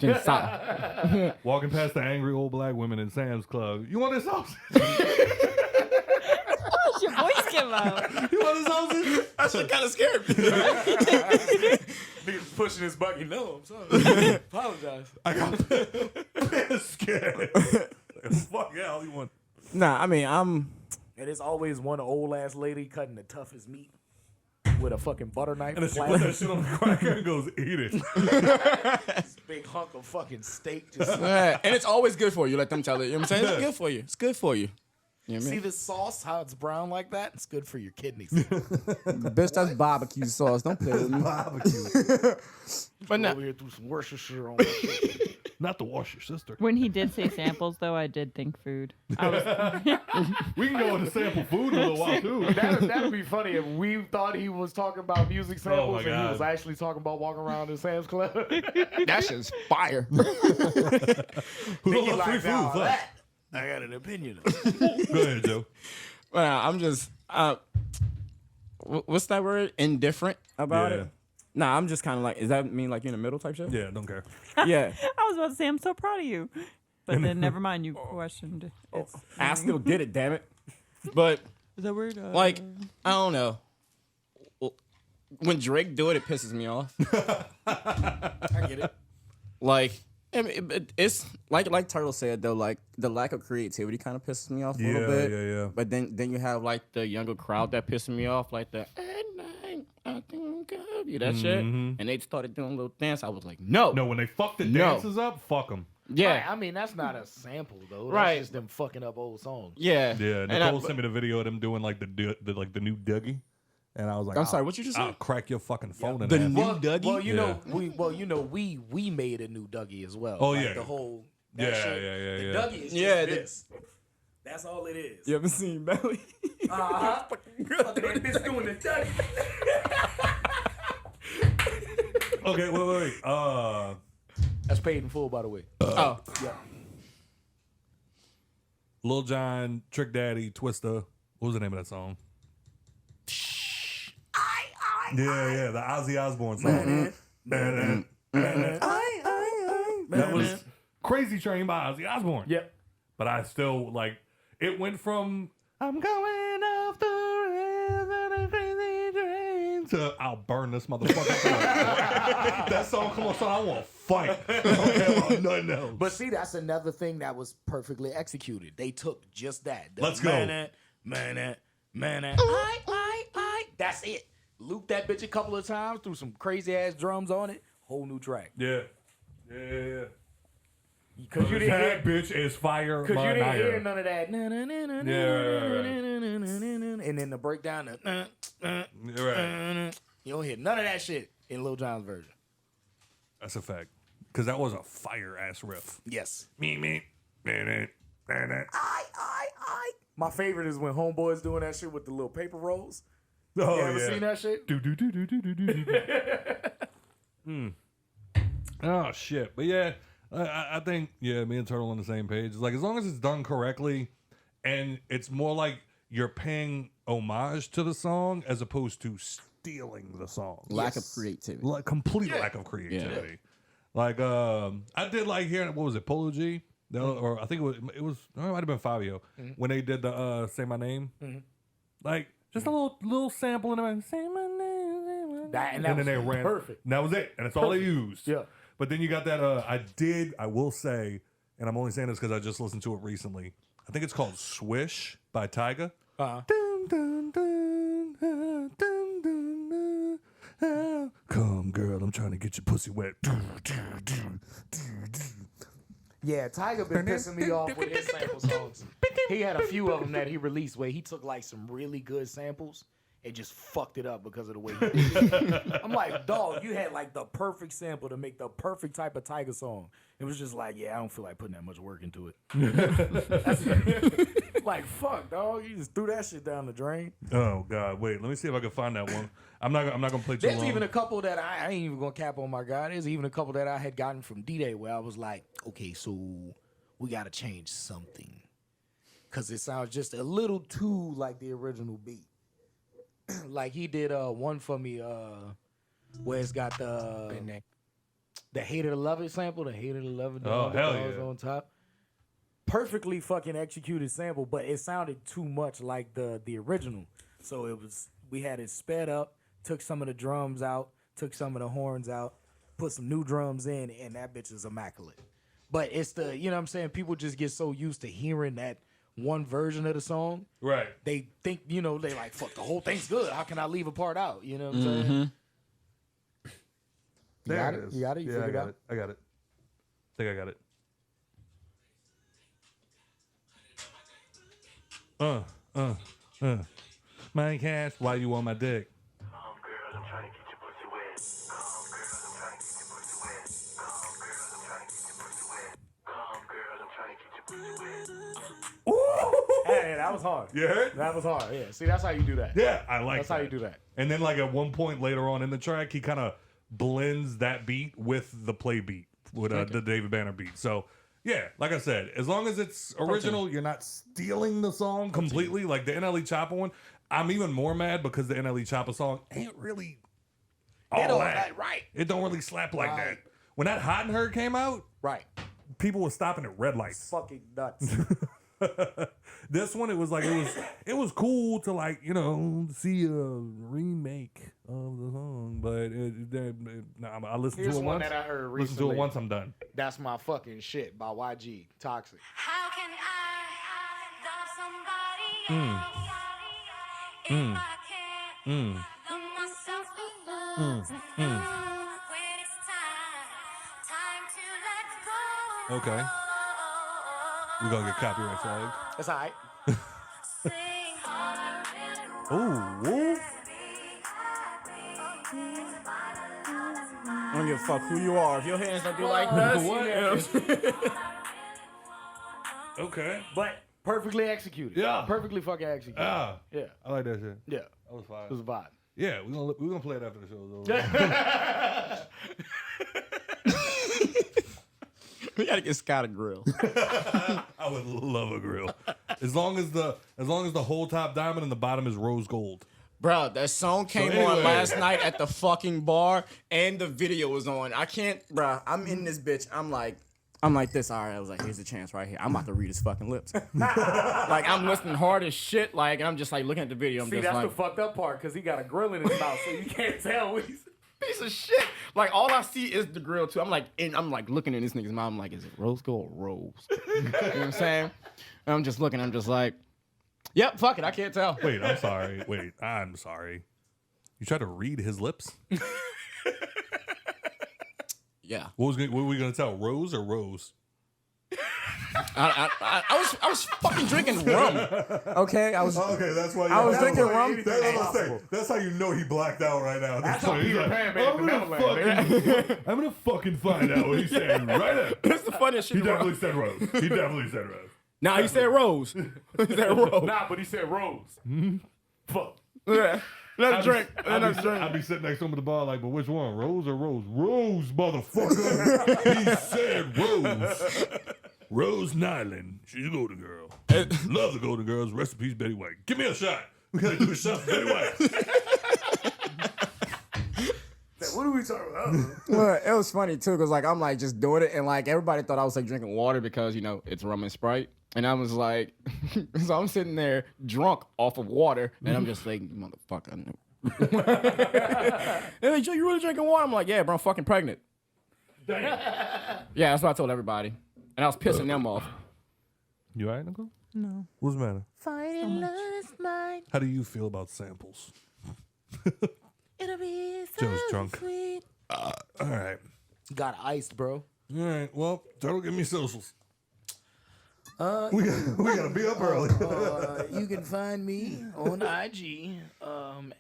B: Walking past the angry old black women in Sam's Club. You want this sausage?
E: Your voice came out.
B: You want this sausage?
D: That shit kind of scared me.
C: Niggas pushing his buggy. No, I'm sorry. Apologize.
B: I got scared. Fuck yeah, you want?
D: Nah, I mean,
C: And there's always one old ass lady cutting the toughest meat with a fucking butter knife.
B: And then she puts that shit on the cracker and goes, eat it.
C: This big hunk of fucking steak. Just
D: and it's always good for you. Let them tell it. You know what I'm saying? It's good for you. It's good for you. You know what I
C: see
D: mean?
C: the sauce, how it's brown like that? It's good for your kidneys.
D: Bitch, that's barbecue sauce. Don't play with me.
B: Barbecue.
D: But no.
C: Over here through some Worcestershire on my shit.
B: Not to wash your sister.
E: When he did say samples, though, I did think food. I was,
B: We can go into sample food in a little while, too.
C: That'd be funny if we thought he was talking about music samples
B: my
C: and he
B: God.
C: was actually talking about walking around in Sam's Club.
D: That shit's fire.
B: Who don't
C: He
B: love free
C: like,
B: food?
C: "Now
B: Fuck.
C: that, I got an opinion.
B: Go ahead, Joe.
D: Well, I'm just what's that word? Indifferent about
B: Yeah.
D: it. Nah, I'm just kind of like, does that mean like you in the middle type shit?
B: Yeah, don't care.
D: Yeah.
E: I was about to say, I'm so proud of you. But then never mind, you questioned. It's
D: I still get it, damn it. But
E: Is that weird?
D: like, I don't know. When Drake do it, it pisses me off.
C: I get it.
D: Like, I mean, it's like Turtle said though. Like the lack of creativity kind of pisses me off a little bit.
B: Yeah.
D: But then you have like the younger crowd that pisses me off, like the "At night, I think of you," that shit. And they started doing a little dance. I was like, no,
B: No, when they fuck the
D: No.
B: dances up, fuck them.
D: yeah,
C: Right, I mean, that's not a sample, though. That's
D: Right.
C: just them fucking up old songs.
D: yeah,
B: Yeah,
D: And
B: Nicole sent me the video of them doing like the new Dougie, and I was like,
D: I'm sorry, what you just
B: I'll
D: said?
B: crack your fucking phone in
D: The
B: half.
D: new
C: Well,
D: Dougie.
C: well, you
B: Yeah.
C: know, we made a new Dougie as well.
B: Oh,
C: Like,
B: yeah.
C: the whole
B: Yeah,
C: shit.
B: yeah.
C: The Dougie is just
D: Yeah,
C: this. That's all it is.
D: You ever seen Belly?
C: Uh-huh. Fucking that bitch doing the Dougie.
B: Okay, wait.
C: That's paid in full, by the way.
D: Oh,
C: Yeah.
B: Lil Jon, Trick Daddy, Twista. What was the name of that song? Yeah, the Ozzy Osbourne song. That was Crazy Train by Ozzy Osbourne.
C: Yep.
B: But I still like it went from I'm going off the rails on a crazy train to I'll burn this motherfucker. That song, come on, son, I want to fight. I don't care about nothing else.
C: But see, that's another thing that was perfectly executed. They took just that. The
B: Let's go.
C: Man. That's it. Loop that bitch a couple of times, threw some crazy ass drums on it. Whole new track.
B: Yeah.
C: Because you didn't
B: That
C: hear.
B: bitch is fire.
C: Because you didn't hear
B: Banaya.
C: none of that.
B: Yeah.
C: And then the breakdown.
B: You're right.
C: You don't hear none of that shit in Lil Jon's version.
B: That's a fact. Because that was a fire ass riff.
C: Yes.
B: Me.
C: My favorite is when Homeboy's doing that shit with the little paper rolls.
B: Oh,
C: You ever
B: yeah.
C: seen that shit?
B: Oh shit! But yeah, I think me and Turtle on the same page. It's like as long as it's done correctly, and it's more like you're paying homage to the song as opposed to stealing the song.
D: lack of creativity.
B: Like complete lack of creativity. Like I did like hearing what was it, Polo G, or I think it was it might have been Fabio when they did the Say My Name, like just a little sample in the say my name, say my
C: and
B: then
C: was
B: they ran.
C: perfect.
B: And that was it. And that's all they used.
C: Yeah.
B: But then you got that, I will say, and I'm only saying this because I just listened to it recently. I think it's called Swish by Tyga.
C: Uh-huh.
B: Come, girl, I'm trying to get your pussy wet.
C: Yeah, Tyga been pissing me off with his sample songs. He had a few of them that he released where he took like some really good samples and just fucked it up because of the way he did it. I'm like, dog, you had like the perfect sample to make the perfect type of Tyga song. It was just like, yeah, I don't feel like putting that much work into it. Like, fuck, dog, you just threw that shit down the drain.
B: Oh God, wait, let me see if I can find that one. I'm not gonna play too long.
C: There's even a couple that I ain't even gonna cap on my guy. There's even a couple that I had gotten from D-Day where I was like, okay, so we gotta change something. Cause it sounds just a little too like the original beat. Like he did one for me where it's got the Hate It or Love It sample, the Hate It or Love It
B: Oh, hell yeah.
C: on top. Perfectly fucking executed sample, but it sounded too much like the original. So we had it sped up, took some of the drums out, took some of the horns out, put some new drums in, and that bitch is immaculate. But it's you know what I'm saying? People just get so used to hearing that one version of the song.
B: Right.
C: They think, they like, fuck, the whole thing's good. How can I leave a part out? You know what I'm saying? You got it? You got it? You figured it out?
B: I got it. I think I got it. My cash, why you on my dick?
C: Hey, that was hard.
B: You heard?
C: That was hard. Yeah. See, that's how you do that.
B: Yeah, I like
C: That's
B: that.
C: how you do that.
B: And then, like, at one point later on in the track, he kind of blends that beat with the play beat, with the David Banner beat. So, yeah, like I said, as long as it's original, you're not stealing the song completely. Like the NLE Choppa one, I'm even more mad because the NLE Choppa song ain't really all that.
C: Right.
B: It don't really slap like that. When that Hot and Her came out,
C: Right.
B: people were stopping at red lights.
C: Fucking nuts.
B: This one, it was cool to see a remake of the song, but I listened
C: Here's
B: to it
C: one
B: once.
C: that I heard
B: Listen to
C: recently.
B: it once, I'm done.
C: That's my fucking shit by YG. Toxic.
J: How can I love somebody else if I can't love myself first? When it's time to let go.
B: Okay. We're gonna get copyright flagged.
C: That's all right.
B: Ooh.
D: I don't give a fuck who you are. If your hands don't do like this,
B: Okay.
C: But perfectly executed.
B: Yeah.
C: Perfectly fucking executed.
B: Ah,
C: Yeah.
B: I like that shit.
C: Yeah.
B: That was fine.
C: It was a vibe.
B: Yeah, we're gonna play it after the show's over.
D: We gotta get Scott a grill.
B: I would love a grill. As long as the whole top diamond and the bottom is rose gold.
D: Bro, that song came on last night at the fucking bar, and the video was on. I can't, bro. I'm in this bitch. I'm like this. All right, I was like, here's a chance right here. I'm about to read his fucking lips. Like I'm listening hard as shit. Like I'm just like looking at the video. I'm
C: See,
D: just
C: that's
D: like,
C: the fucked up part because he got a grill in his mouth, so you can't tell what he's.
D: piece of shit. Like all I see is the grill too. I'm like looking in this nigga's mouth. I'm like, is it rose gold or rose? You know what I'm saying? And I'm just looking. I'm just like, yep, fuck it. I can't tell.
B: Wait, I'm sorry. I'm sorry. You tried to read his lips?
D: Yeah.
B: What were we gonna tell? Rose or Rose?
D: I was fucking drinking rum. Okay,
B: Okay, that's why.
D: I was drinking rum.
B: That's what I'm saying. That's how you know he blacked out right now.
C: That's how Peter Pan made the Neverland.
B: I'm gonna fucking find out what he's saying right now.
D: That's the funniest shit.
B: He definitely said Rose. He definitely said Rose.
D: Nah, he said rose. He said rose.
C: Nah, but he said Rose. Fuck.
D: Yeah. Let's drink.
B: I'd be sitting next to him at the bar like, but which one? Rose or Rose? Rose, motherfucker. He said Rose. Rose Nyland. She's a golden girl. Love the golden girls. Rest in peace, Betty White. Give me a shot. We gotta do a shot for Betty White.
C: What are we talking about?
D: Well, it was funny too, cause like I'm like just doing it, and like everybody thought I was like drinking water because it's rum and Sprite, and I was like, so I'm sitting there drunk off of water, and I'm just like, motherfucker, They're like, Joe, you really drinking water? I'm like, yeah, bro, I'm fucking pregnant. Yeah, that's what I told everybody. And I was pissing them off.
B: You all right, Nicole?
E: No.
B: What's the matter?
J: Fighting last night.
B: How do you feel about samples?
J: It'll be so
B: Joe's drunk.
J: sweet.
B: All right.
C: Got iced, bro.
B: All right. Well, Turtle, give me socials. We gotta be up early.
C: You can find me on IG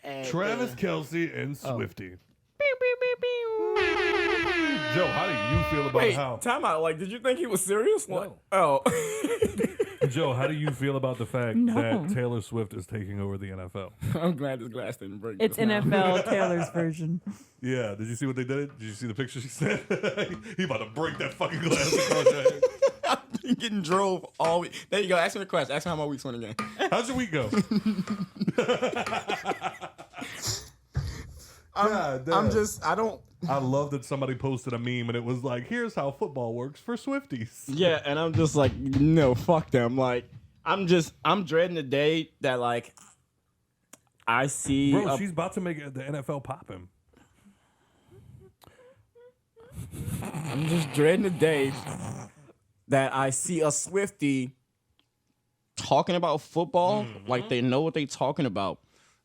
C: at
B: Travis Kelce and Swifty. Joe, how do you feel about
D: Wait,
B: how?
D: time out. Like, did you think he was serious?
C: No.
D: Oh.
B: Joe, how do you feel about the fact
E: No.
B: that Taylor Swift is taking over the NFL?
D: I'm glad this glass didn't break.
E: It's
D: just now.
E: NFL Taylor's version.
B: Yeah. Did you see what they did? Did you see the picture she sent? He about to break that fucking glass across your head.
D: He getting drove all week. There you go. Ask me the question. Ask me how my week's went again.
B: How's your week go? God damn.
D: I
B: love that somebody posted a meme and it was like, here's how football works for Swifties.
D: Yeah, and I'm just like, no, fuck them. Like, I'm dreading the day that, like, I see.
B: Bro, she's about to make the NFL poppin'.
D: I'm just dreading the day that I see a Swiftie talking about football like they know what they talking about.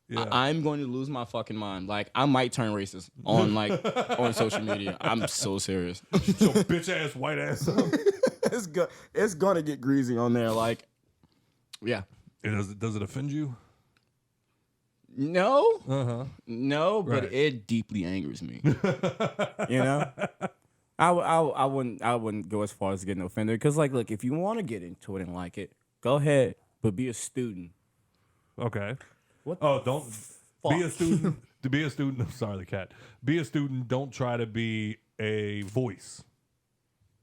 B: Yeah.
D: I'm going to lose my fucking mind. Like, I might turn racist on on social media. I'm so serious.
B: Your bitch ass white ass up.
D: It's gonna get greasy on there. Like, yeah.
B: Does it offend you?
D: No. No, but
B: Right.
D: it deeply angers me. You know? I wouldn't go as far as getting offended because, like, look, if you want to get into it and like it, go ahead, but be a student.
B: Okay.
D: What
B: don't be a student. To be a student, I'm sorry, the cat. Be a student. Don't try to be a voice.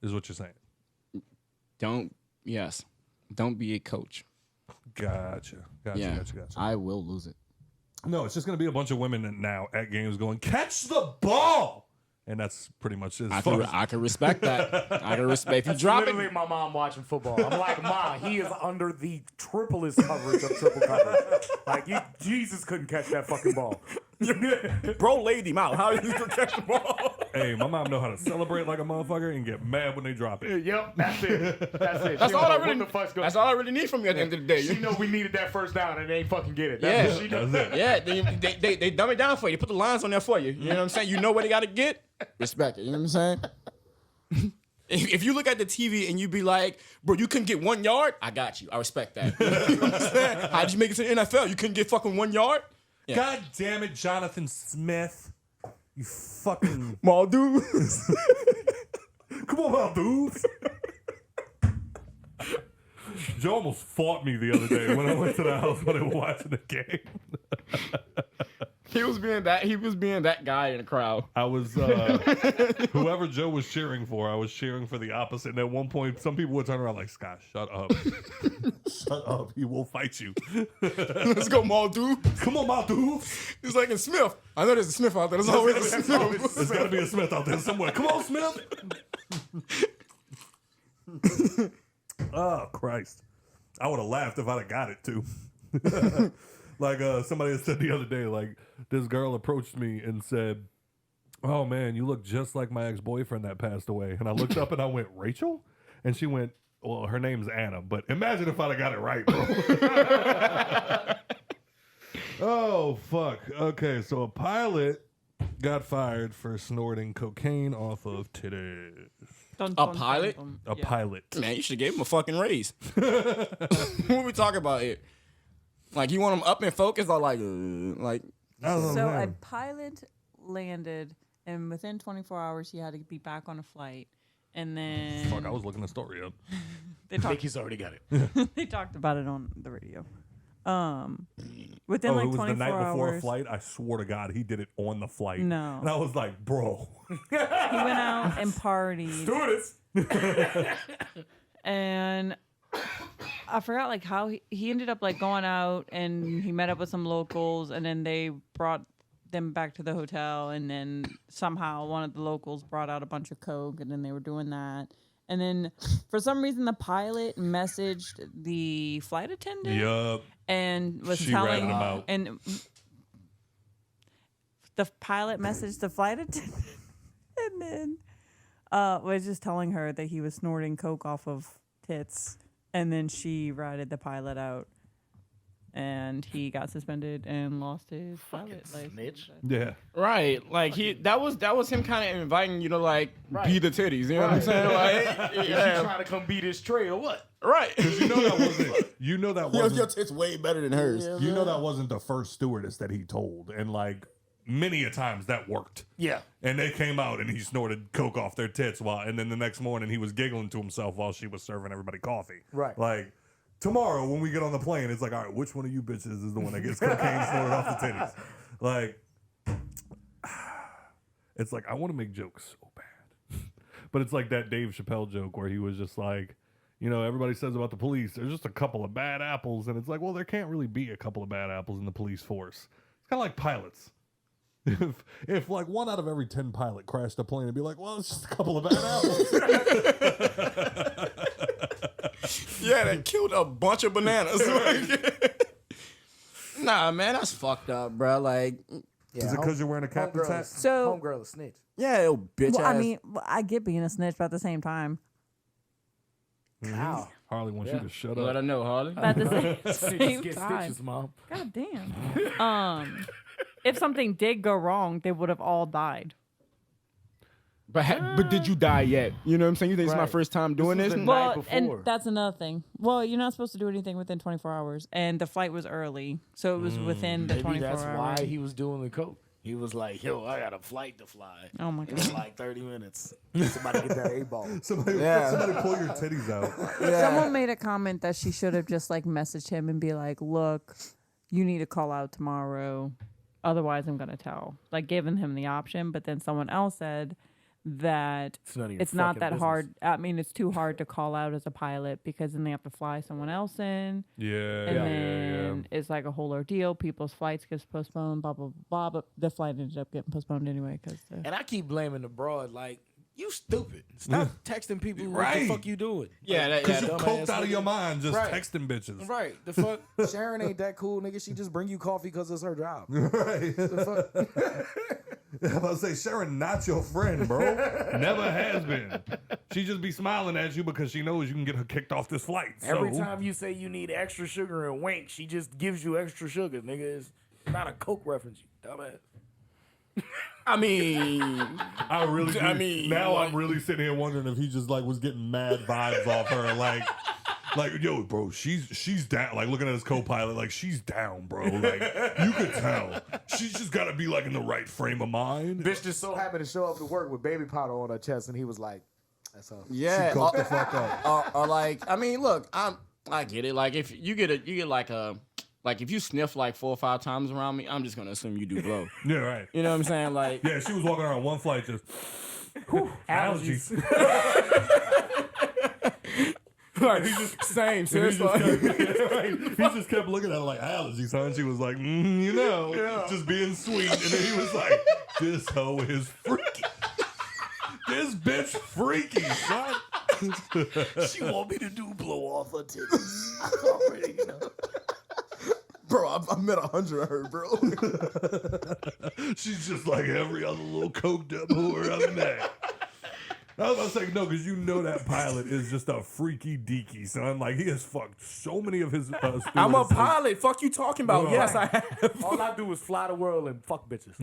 B: Is what you're saying.
D: Don't be a coach.
B: Gotcha. Gotcha.
D: I will lose it.
B: No, it's just gonna be a bunch of women now at games going, catch the ball. And that's pretty much it.
D: I can respect that. I can respect if you drop
C: Literally,
D: it.
C: my mom watching football. I'm like, Ma, he is under the triplest coverage of triple coverage. Like, Jesus couldn't catch that fucking ball.
D: Bro laid him out. How did he catch the ball?
B: Hey, my mom know how to celebrate like a motherfucker and get mad when they drop it.
C: Yep, that's it. That's it.
D: That's
C: She
D: all
C: don't
D: I
C: know
D: really.
C: what the fuck's going.
D: That's all I really need from you at the end of the day.
C: She know we needed that first down and they ain't fucking get it.
D: Yeah.
C: That's what she knows.
B: That's it.
D: Yeah, they dumb it down for you. They put the lines on there for you. You know what I'm saying? You know what they got to get. Respect it. You know what I'm saying? If you look at the TV and you be like, bro, you couldn't get 1 yard, I got you. I respect that. You know what I'm saying? How did you make it to the NFL? You couldn't get fucking 1 yard? Yeah.
B: God damn it, Jonathan Smith. You fucking
D: Maldu.
B: come on, my dudes. Joe almost fought me the other day when I went to the house when they were watching the game.
D: He was being that guy in the crowd.
B: I was whoever Joe was cheering for, I was cheering for the opposite. And at one point, some people would turn around like, Scott, shut up. Shut up. He will fight you.
D: Let's go, Maldu.
B: Come on, my dude.
D: He's like, it's Smith. I know there's a Smith out there. There's always a Smith.
B: There's got to be a Smith out there somewhere. Come on, Smith. Oh, Christ. I would have laughed if I'd have got it, too. Like somebody said the other day, like, this girl approached me and said, oh, man, you look just like my ex-boyfriend that passed away. And I looked up and I went, Rachel? And she went, well, her name's Anna. But imagine if I'd have got it right, bro. Oh, fuck. Okay, so a pilot got fired for snorting cocaine off of titties.
D: A pilot?
B: A pilot.
D: Man, you should have gave him a fucking raise. What we talking about here? Like, you want him up and focused or like?
E: So a pilot landed, and within 24 hours, he had to be back on a flight. And then
B: Fuck, I was looking the story up.
C: Mickey's already got it.
E: they talked about it on the radio. Within
B: Oh,
E: like
B: it was
E: 24
B: the night before a
E: hours,
B: flight? I swear to God, he did it on the flight.
E: No.
B: And I was like, bro.
E: he went out and partied.
C: Stewardess.
E: And I forgot like how he ended up like going out and he met up with some locals and then they brought them back to the hotel and then somehow one of the locals brought out a bunch of coke and then they were doing that. And then for some reason the pilot messaged the flight attendant
B: Yup.
E: and was
B: She
E: telling
B: ratted him out.
E: and the pilot messaged the flight attendant, and then was just telling her that he was snorting coke off of tits, and then she ratted the pilot out, and he got suspended and lost his pilot license.
C: Snitch.
B: Yeah.
D: Right, like that was him kind of inviting you to like be the titties. You know what I'm saying? Like,
C: Is
D: yeah,
C: you trying to come beat his tray or what?
D: right.
B: You know that wasn't. You know that
D: Your
B: wasn't.
D: tits way better than hers.
B: You know that wasn't the first stewardess that he told, and like many a times that worked.
C: Yeah.
B: And they came out and he snorted coke off their tits and then the next morning he was giggling to himself while she was serving everybody coffee.
C: Right.
B: Like tomorrow when we get on the plane, it's like, all right, which one of you bitches is the one that gets cocaine snorted off the titties? Like, it's like I want to make jokes so bad, but it's like that Dave Chappelle joke where he was just like, you know, everybody says about the police, there's just a couple of bad apples, and it's like, well, there can't really be a couple of bad apples in the police force. It's kind of like pilots. If like 1 out of every 10 pilot crashed a plane, it'd be like, well, it's just a couple of bad apples.
D: Yeah, they killed a bunch of bananas. Nah, man, that's fucked up, bro. Like,
B: Is it because you're wearing a captain's hat?
E: So,
C: Homegirl a snitch.
D: yeah, yo, bitch
E: well,
D: ass.
E: I mean, I get being a snitch, but at the same time,
C: Ow.
B: Harley wants you to shut
D: Let her
B: up.
D: know, Harley.
E: but at the same
C: Get
E: time,
C: stitches, mom.
E: God damn. If something did go wrong, they would have all died.
D: But did you die yet? You know what I'm saying? You think it's my
C: Right.
D: first time doing
C: was
D: this?
C: the night
E: Well,
C: before.
E: and that's another thing. Well, you're not supposed to do anything within 24 hours, and the flight was early, so it was within the
C: Maybe
E: 24
C: that's
E: hours.
C: why he was doing the coke. He was like, yo, I got a flight to fly.
E: Oh my
C: It's
E: god.
C: like 30 minutes. Somebody get that A-ball.
B: Somebody pull your titties out.
E: Someone made a comment that she should have just like messaged him and be like, "Look, you need to call out tomorrow, otherwise I'm gonna tell." Like giving him the option, but then someone else said that
C: It's none of your
E: it's not
C: fucking
E: that
C: business.
E: hard. I mean, it's too hard to call out as a pilot because then they have to fly someone else in,
B: Yeah,
E: and
B: yeah,
E: then it's like a whole ordeal. People's flights gets postponed, blah blah blah. But the flight ended up getting postponed anyway because
C: And I keep blaming the broad, like, you stupid. Stop texting people what
B: Right.
C: the fuck you doing.
D: Yeah, that,
B: Because you
C: dumbass
B: coked out of
C: nigga.
B: your mind just
C: Right.
B: texting bitches.
C: Right. The fuck? Sharon ain't that cool, nigga. She just bring you coffee because it's her job.
B: Right.
C: The fuck?
B: I'm about to say, Sharon, not your friend, bro. Never has been. She just be smiling at you because she knows you can get her kicked off this flight.
C: Every
B: So-
C: time you say you need extra sugar and wink, she just gives you extra sugar, nigga. It's not a Coke reference, you dumbass.
D: I mean,
B: I really.
D: I
B: do.
D: mean,
B: now
D: like-
B: I'm really sitting here wondering if he just like was getting mad vibes off her, like yo, bro, she's down. Like looking at his co-pilot, like she's down, bro. Like you could tell she's just got to be like in the right frame of mind.
C: Bitch just so happened to show up to work with baby powder on her chest, and he was like, "That's all."
D: yeah.
B: She coked the fuck up.
D: Or like, I mean, look, I get it. Like, if you get like if you sniff like 4 or 5 times around me, I'm just gonna assume you do blow.
B: Yeah, right.
D: You know what I'm saying? Like,
B: Yeah, she was walking around one flight just allergies.
D: like he just same.
B: And
D: Seriously.
B: he just kept looking at her like allergies, huh? And she was like, you know, just being sweet. And then he was like, this hoe is freaky. This bitch freaky, son.
C: She want me to do blow off her titties. I already know.
D: Bro, I met 100 of her, bro.
B: She's just like every other little coked up whore I've met. I was about to say, no, because you know that pilot is just a freaky deaky, son. Like, he has fucked so many of his
D: I'm a
B: stewardesses.
D: pilot. Fuck you talking about?
B: Right.
D: Yes, I have.
C: All I do is fly the world and fuck bitches.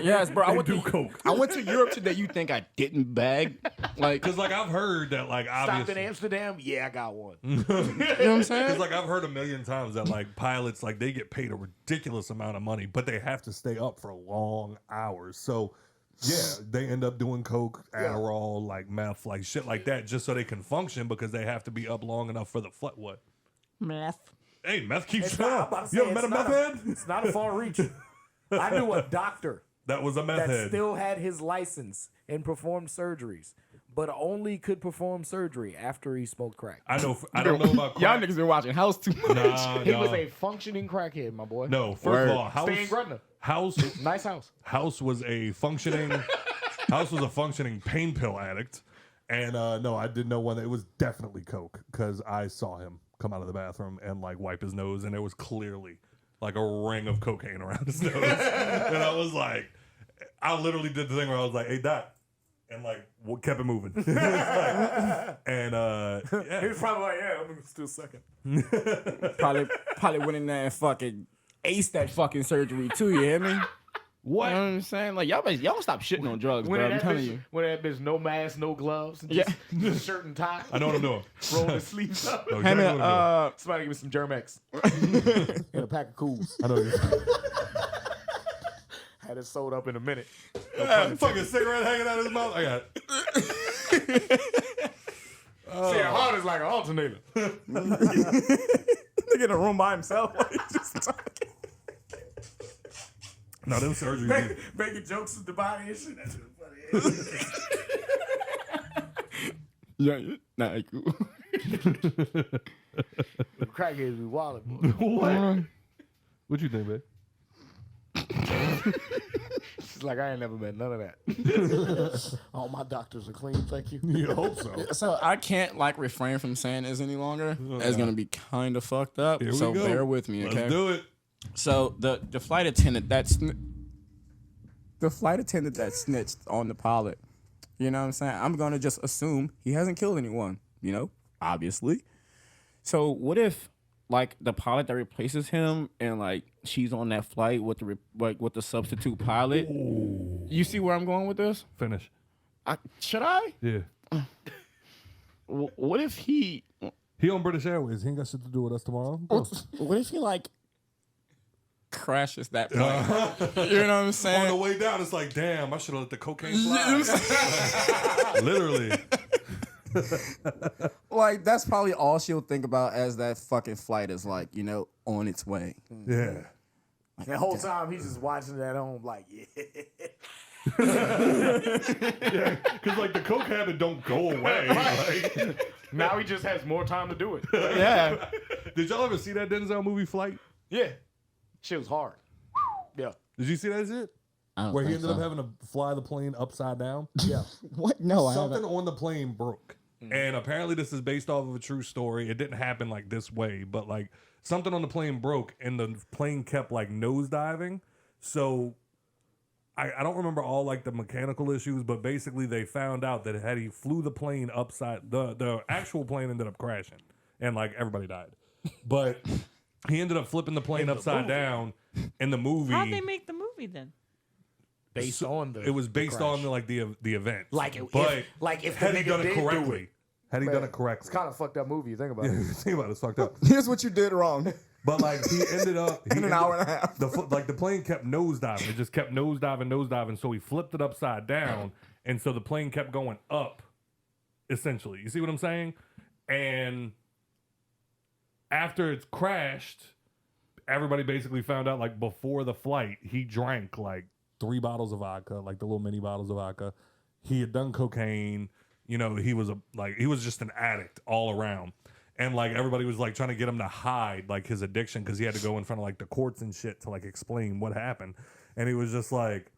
D: Yes, bro.
B: They do coke.
D: I went to Europe today. You think I didn't bag? Like,
B: Because, like, I've heard that, like,
C: Stopped in
B: obviously.
C: Amsterdam? Yeah, I got one.
D: you know what I'm saying?
B: Because, like, I've heard a million times that, like, pilots, like, they get paid a ridiculous amount of money, but they have to stay up for long hours. So, yeah, they end up doing coke, Adderall, like, meth, like, shit like that, just so they can function because they have to be up long enough for the flight. What?
E: Meth.
B: Hey, meth keeps
C: It's not, I'm about
B: trying.
C: to say,
B: You ever met
C: it's
B: a meth
C: not
B: head?
C: It's not a far reach. I knew a doctor
B: That was a meth
C: that
B: head.
C: still had his license and performed surgeries, but only could perform surgery after he smoked crack.
B: I know. I don't know about
D: Y'all
B: crack.
D: niggas been watching House too much.
B: Nah,
C: He
B: nah.
C: was a functioning crackhead, my boy.
B: No, first
D: Word.
B: of all,
C: Stay in Gretna. Nice house.
B: House was a functioning pain pill addict, and no, I didn't know when it was definitely coke because I saw him come out of the bathroom and like wipe his nose, and there was clearly like a ring of cocaine around his nose. And I was like, I literally did the thing where I was like, hey, Doc. And like, kept it moving. He
C: was probably like, yeah, I'm still second.
D: Probably went in there and fucking aced that fucking surgery too, you hear me?
C: What?
D: You know what I'm saying? Like, y'all stop shitting on drugs, bro. I'm telling you.
C: When that bitch, no mask, no gloves, and just shirt and tie.
B: I know what I'm doing.
C: Rolling his sleeves up.
B: No, exactly what I'm doing.
C: Somebody give me some Germex. And a pack of Cools.
B: I know you.
C: Had it sold up in a minute.
B: Fucking cigarette hanging out of his mouth. I got it.
C: See, a heart is like an alternator.
D: Nigga in a room by himself. Just talking.
B: No, them surgeries.
C: Making jokes with the body and shit. That's what funny.
D: Yeah, nah, cool.
C: The crackheads be wild, boy.
B: What? What you think, babe?
C: It's like I ain't never met none of that. All my doctors are clean, thank you.
B: You hope so.
D: So I can't like refrain from saying this any longer. It's gonna be kind of fucked up.
B: Here we
D: So
B: go.
D: bear with me, okay?
B: Let's do it.
D: So the flight attendant that snitched on the pilot. You know what I'm saying? I'm gonna just assume he hasn't killed anyone. You know, obviously. So what if like the pilot that replaces him and like she's on that flight with the substitute pilot? Ooh. You see where I'm going with this?
B: Finish.
D: Should I?
B: Yeah.
D: What if he
B: on British Airways? He ain't got shit to do with us tomorrow.
D: What if he like crashes that plane? You know what I'm saying?
B: On the way down, it's like, damn, I should have let the cocaine fly. Literally.
D: Like, that's probably all she'll think about as that fucking flight is like, you know, on its way.
B: Yeah.
C: Like, the whole time he's just watching that home like, yeah.
B: Yeah, because like the coke habit don't go away. Like,
C: now he just has more time to do it.
D: Yeah.
B: Did y'all ever see that Denzel movie Flight?
C: Yeah. Shit was hard. Yeah.
B: Did you see that shit? Where he ended up having to fly the plane upside down?
C: Yeah.
D: What? No,
B: Something on the plane broke. And apparently this is based off of a true story. It didn't happen like this way, but like something on the plane broke and the plane kept like nosediving. So I don't remember all like the mechanical issues, but basically they found out that had he flew the plane upside, the actual plane ended up crashing and like everybody died. But he ended up flipping the plane upside down in the movie.
E: How'd they make the movie then?
C: Based on the
B: It was based on like the event.
C: If
B: had
C: the
B: he done
C: nigga
B: it
C: did
B: correctly.
C: do it.
B: Had he
C: Man,
B: done it correctly.
C: It's kind of fucked up movie. You think about it.
B: Think about it. It's fucked up.
D: Here's what you did wrong.
B: But like he ended up
D: In an hour and a half.
B: The plane kept nosediving. It just kept nosediving. So he flipped it upside down, and so the plane kept going up. Essentially, you see what I'm saying? And after it's crashed, everybody basically found out like before the flight, he drank like 3 bottles of vodka, like the little mini bottles of vodka. He had done cocaine. You know, he was just an addict all around. And like everybody was like trying to get him to hide like his addiction because he had to go in front of like the courts and shit to like explain what happened. And he was just like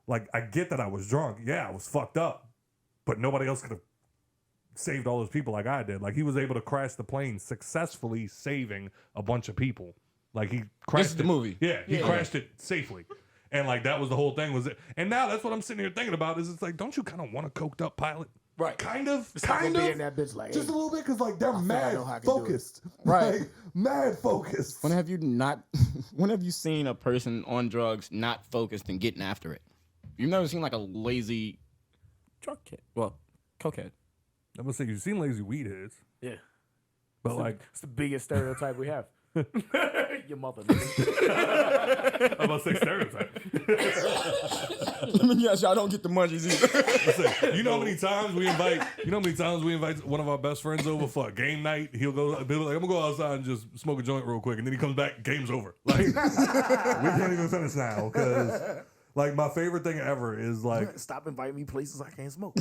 B: I get that I was drunk. Yeah, I was fucked up. But nobody else could have saved all those people like I did. Like he was able to crash the plane successfully, saving a bunch of people. Like he crashed
D: This is the movie.
B: Yeah, he crashed it safely. And like that was the whole thing was it. And now that's what I'm sitting here thinking about is it's like, don't you kind of want a coked up pilot?
C: Right.
B: Kind of.
C: It's not gonna be in that bitch like,
B: Just a little bit because like they're
C: I
B: mad
C: know how I can do it.
B: focused.
D: Right.
B: Like, mad focused.
D: When have you seen a person on drugs not focused and getting after it? You've never seen like a lazy drug kid. Well, cokehead.
B: I'm gonna say you've seen lazy weed heads.
C: yeah.
B: But like
C: It's the biggest stereotype we have. Your mother.
B: I'm about to say stereotype.
D: Let me guess, y'all don't get the munchies either.
B: Listen, you know how many times we invite one of our best friends over for a game night? He'll be like, I'm gonna go outside and just smoke a joint real quick, and then he comes back, game's over. Like we can't even finish now because like my favorite thing ever is like
C: Stop inviting me places I can't smoke.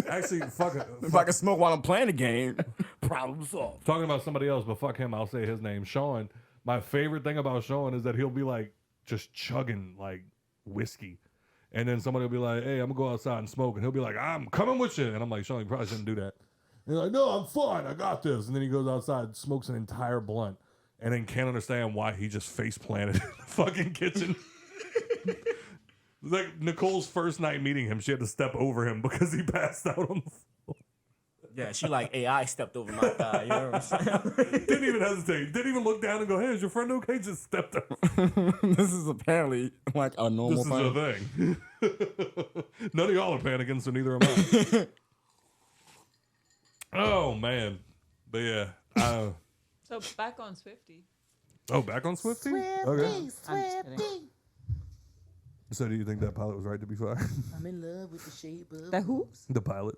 B: actually fuck it.
D: If I can smoke while I'm playing the game.
C: Problem solved.
B: Talking about somebody else, but fuck him, I'll say his name. Sean. My favorite thing about Sean is that he'll be like just chugging like whiskey. And then somebody will be like, hey, I'm gonna go outside and smoke. And he'll be like, I'm coming with you. And I'm like, Sean, you probably shouldn't do that. And he's like, no, I'm fine. I got this. And then he goes outside, smokes an entire blunt. and then can't understand why he just face planted in the fucking kitchen. Like Nicole's first night meeting him, she had to step over him because he passed out on the floor.
D: Yeah, she like, hey, I stepped over my thigh. You know what I'm saying?
B: Didn't even hesitate. Didn't even look down and go, hey, is your friend okay? Just stepped up.
D: This is apparently like a normal
B: This is
D: thing.
B: a thing. None of y'all are panicking, so neither am I. Oh, man. But yeah.
E: So back on Swifty.
B: Oh, back on Swifty? Okay.
E: I'm just kidding.
B: So do you think that pilot was right to be fired?
J: I'm in love with the shape of
E: That who?
B: The pilot.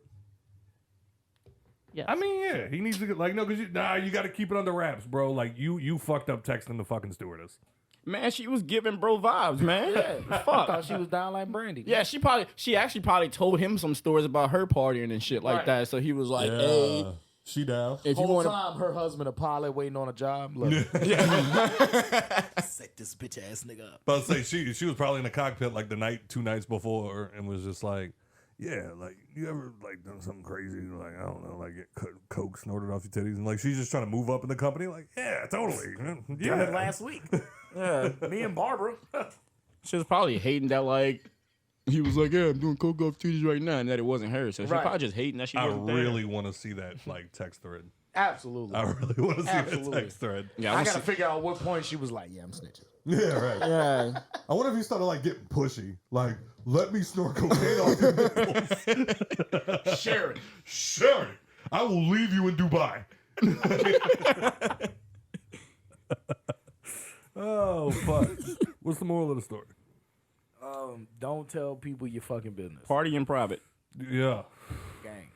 E: Yes.
B: I mean, yeah, he needs to get, like, no, because you got to keep it under wraps, bro. Like, you fucked up texting the fucking stewardess.
D: Man, she was giving bro vibes, man.
C: I
D: Fuck.
C: thought she was down like Brandy.
D: Yeah, she actually probably told him some stories about her partying and shit like that. So he was like, hey,
B: she down.
D: if you
C: Whole
D: want to.
C: time, her husband, a pilot, waiting on a job. Look,
J: set this bitch ass nigga up.
B: But I'd say she was probably in the cockpit like the 2 nights before and was just like, yeah, like, you ever, like, done something crazy? Like, I don't know, like, get coke snorted off your titties? And, like, she's just trying to move up in the company? Like, yeah, totally.
C: done it
B: Yeah.
C: last week.
D: Yeah.
C: Me and Barbara.
D: She was probably hating that, like, he was like, yeah, I'm doing coke off titties right now, and that it wasn't her. So she
C: Right.
D: probably just hating that she
B: I
D: wasn't there.
B: really want to see that, like, text thread.
C: Absolutely.
B: I really want to see that
C: Absolutely.
B: text thread.
D: Yeah,
C: I gotta figure out what point she was like, yeah, I'm snitching.
B: Yeah, right.
D: Yeah.
B: I wonder if he started, like, getting pushy. Like, let me snort cocaine off your nipples.
C: Share it.
B: Share it. I will leave you in Dubai. Oh, fuck. What's the moral of the story?
C: Don't tell people your fucking business.
D: Party in private.
B: Yeah.
C: Gang.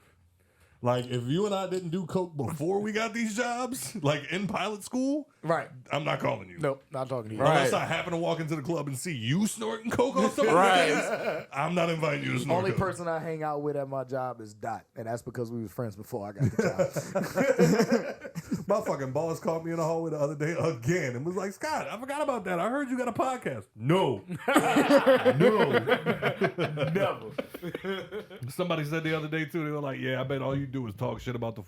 B: Like, if you and I didn't do coke before we got these jobs, like in pilot school,
C: Right.
B: I'm not calling you.
C: Nope, not talking to you.
B: Unless I happen to walk into the club and see you snorting coke on somebody's face, I'm not inviting you to snort
C: Only
B: coke.
C: person I hang out with at my job is Dot, and that's because we was friends before I got the job.
B: My fucking boss called me in the hallway the other day again and was like, Scott, I forgot about that. I heard you got a podcast. No. No.
C: Never.
B: Somebody said the other day, too, they were like, yeah, I bet all you do is talk shit about the...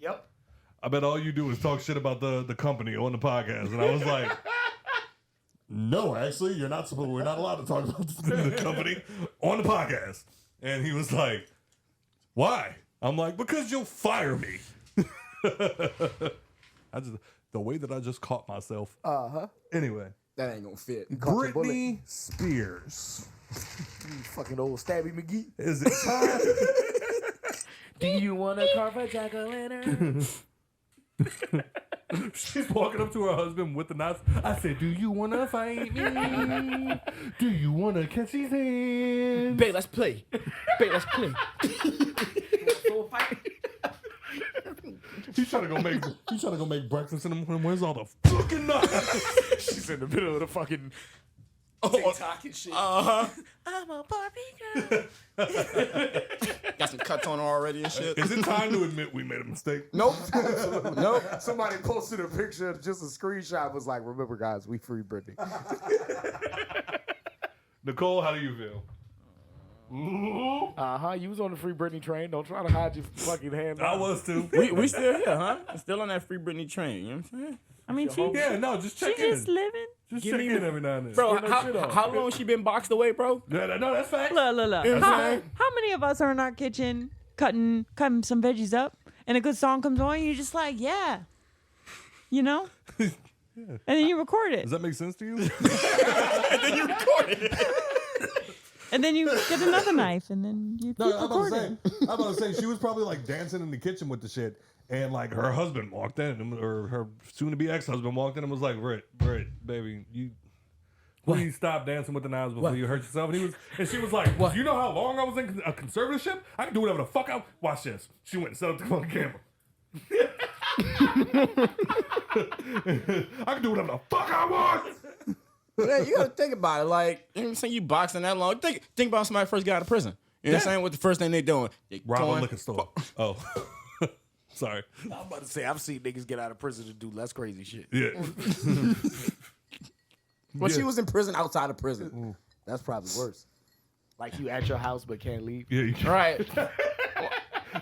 C: Yep.
B: I bet all you do is talk shit about the company on the podcast. And I was like, no, actually, we're not allowed to talk about the company on the podcast. And he was like, why? I'm like, because you'll fire me. The way that I just caught myself.
C: Uh-huh.
B: Anyway.
D: That ain't gonna fit.
B: Britney Spears.
C: You fucking old Stabby McGee.
B: Is it time?
C: Do you want to carve a jack-o'-lantern?
B: She's walking up to her husband with the knife. I said, do you want to fight me? Do you want to catch these hands?
D: Babe, let's play. Babe, let's play.
B: He's trying to go make breakfast in the morning. Where's all the fucking knives?
C: She's in the middle of the fucking
J: TikTok and shit.
D: Uh-huh.
J: I'm a Barbie girl.
D: Got some cuts on her already and shit.
B: Is it time to admit we made a mistake?
D: Nope. Nope.
C: Somebody posted a picture, just a screenshot, was like, remember, guys, we free Britney.
B: Nicole, how do you feel?
C: Uh-huh, you was on the free Britney train. Don't try to hide your fucking hand.
B: I was too.
D: We still here, huh? Still on that free Britney train, you know what I'm saying?
E: I mean,
B: just check
E: she
B: in.
E: just living.
B: Just check in every now and then.
D: Bro,
C: shit on.
D: how long she been boxed away, bro?
B: Yeah, no, that's fact.
E: Look.
B: That's right.
E: How many of us are in our kitchen cutting some veggies up, and a good song comes on, and you're just like, yeah, you know? Yeah. And then you record it.
B: Does that make sense to you?
D: And then you record it.
E: And then you get another knife, and then you keep recording.
B: I'm about to say, she was probably like dancing in the kitchen with the shit, and like her husband walked in, or her soon-to-be ex-husband walked in and was like, Britt, baby, you please stop dancing with the knives before you hurt yourself. And she was like, you know how long I was in a conservatorship? I can do whatever the fuck I watch this. She went and set up the fucking camera. I can do whatever the fuck I want.
D: Yeah, you gotta think about it. Like, you know what I'm saying? You boxing that long. Think about somebody first got out of prison. You know what I'm saying? What the first thing they doing? They
B: Rob a
D: going-
B: liquor store. Oh. Sorry.
C: I'm about to say, I've seen niggas get out of prison to do less crazy shit.
B: Yeah.
C: Well, she was in prison outside of prison. That's probably worse. Like you at your house but can't leave.
B: Yeah, you
D: Right.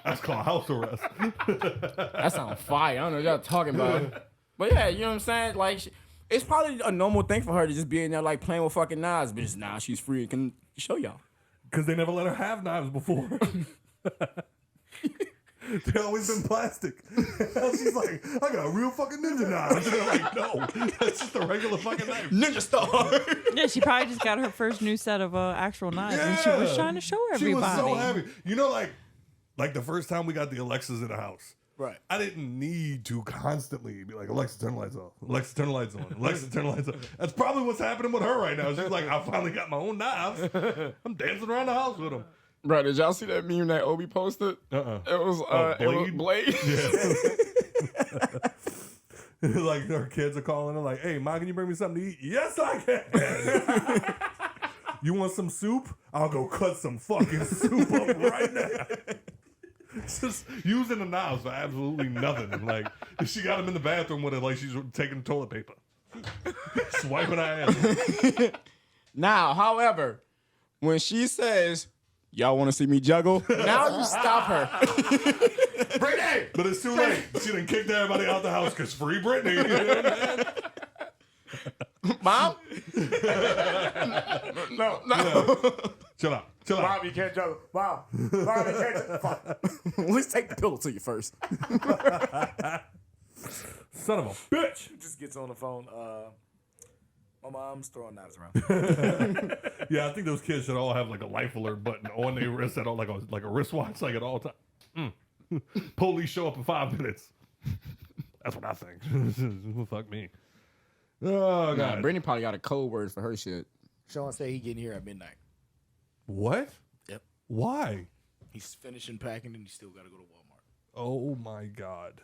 B: That's called house arrest.
D: That sounds fire. I don't know what y'all talking about. But yeah, you know what I'm saying? Like, it's probably a normal thing for her to just be in there like playing with fucking knives, but just now she's free and can show y'all.
B: Because they never let her have knives before. They always been plastic. She's like, I got a real fucking ninja knife. And they're like, no, that's just a regular fucking knife.
D: Ninja star.
E: Yeah, she probably just got her first new set of actual knives, and she was trying to show everybody.
B: She was so happy. You know, like the first time we got the Alexas in the house.
C: Right.
B: I didn't need to constantly be like, Alexa, turn the lights off. Alexa, turn the lights on. Alexa, turn the lights on. That's probably what's happening with her right now. She's like, I finally got my own knives. I'm dancing around the house with them.
D: Bro, did y'all see that meme that Obi posted? It was Blade.
B: Yeah. Like her kids are calling her like, hey, Ma, can you bring me something to eat? Yes, I can. You want some soup? I'll go cut some fucking soup up right now. Just using the knives for absolutely nothing. Like, she got him in the bathroom with it like she's taking toilet paper. Swiping her ass.
D: Now, however, when she says, y'all want to see me juggle? Now you stop her.
B: Brittany! But it's too late. She done kicked everybody out the house because free Brittany. You know what I mean?
D: Mom? No.
B: Chill out.
C: Mom, you can't juggle. Mom, you can't juggle. Fuck.
D: Let's take the pillow to you first.
B: Son of a bitch.
C: Just gets on the phone. My mom's throwing knives around.
B: Yeah, I think those kids should all have like a life alert button on their wrist at all, like a wristwatch, like at all times. Police show up in 5 minutes. That's what I think. Fuck me. Oh god.
D: Brittany probably got a code word for her shit.
C: Sean said he getting here at midnight.
B: What?
C: Yep.
B: Why?
C: He's finishing packing and he still got to go to Walmart.
B: Oh my god.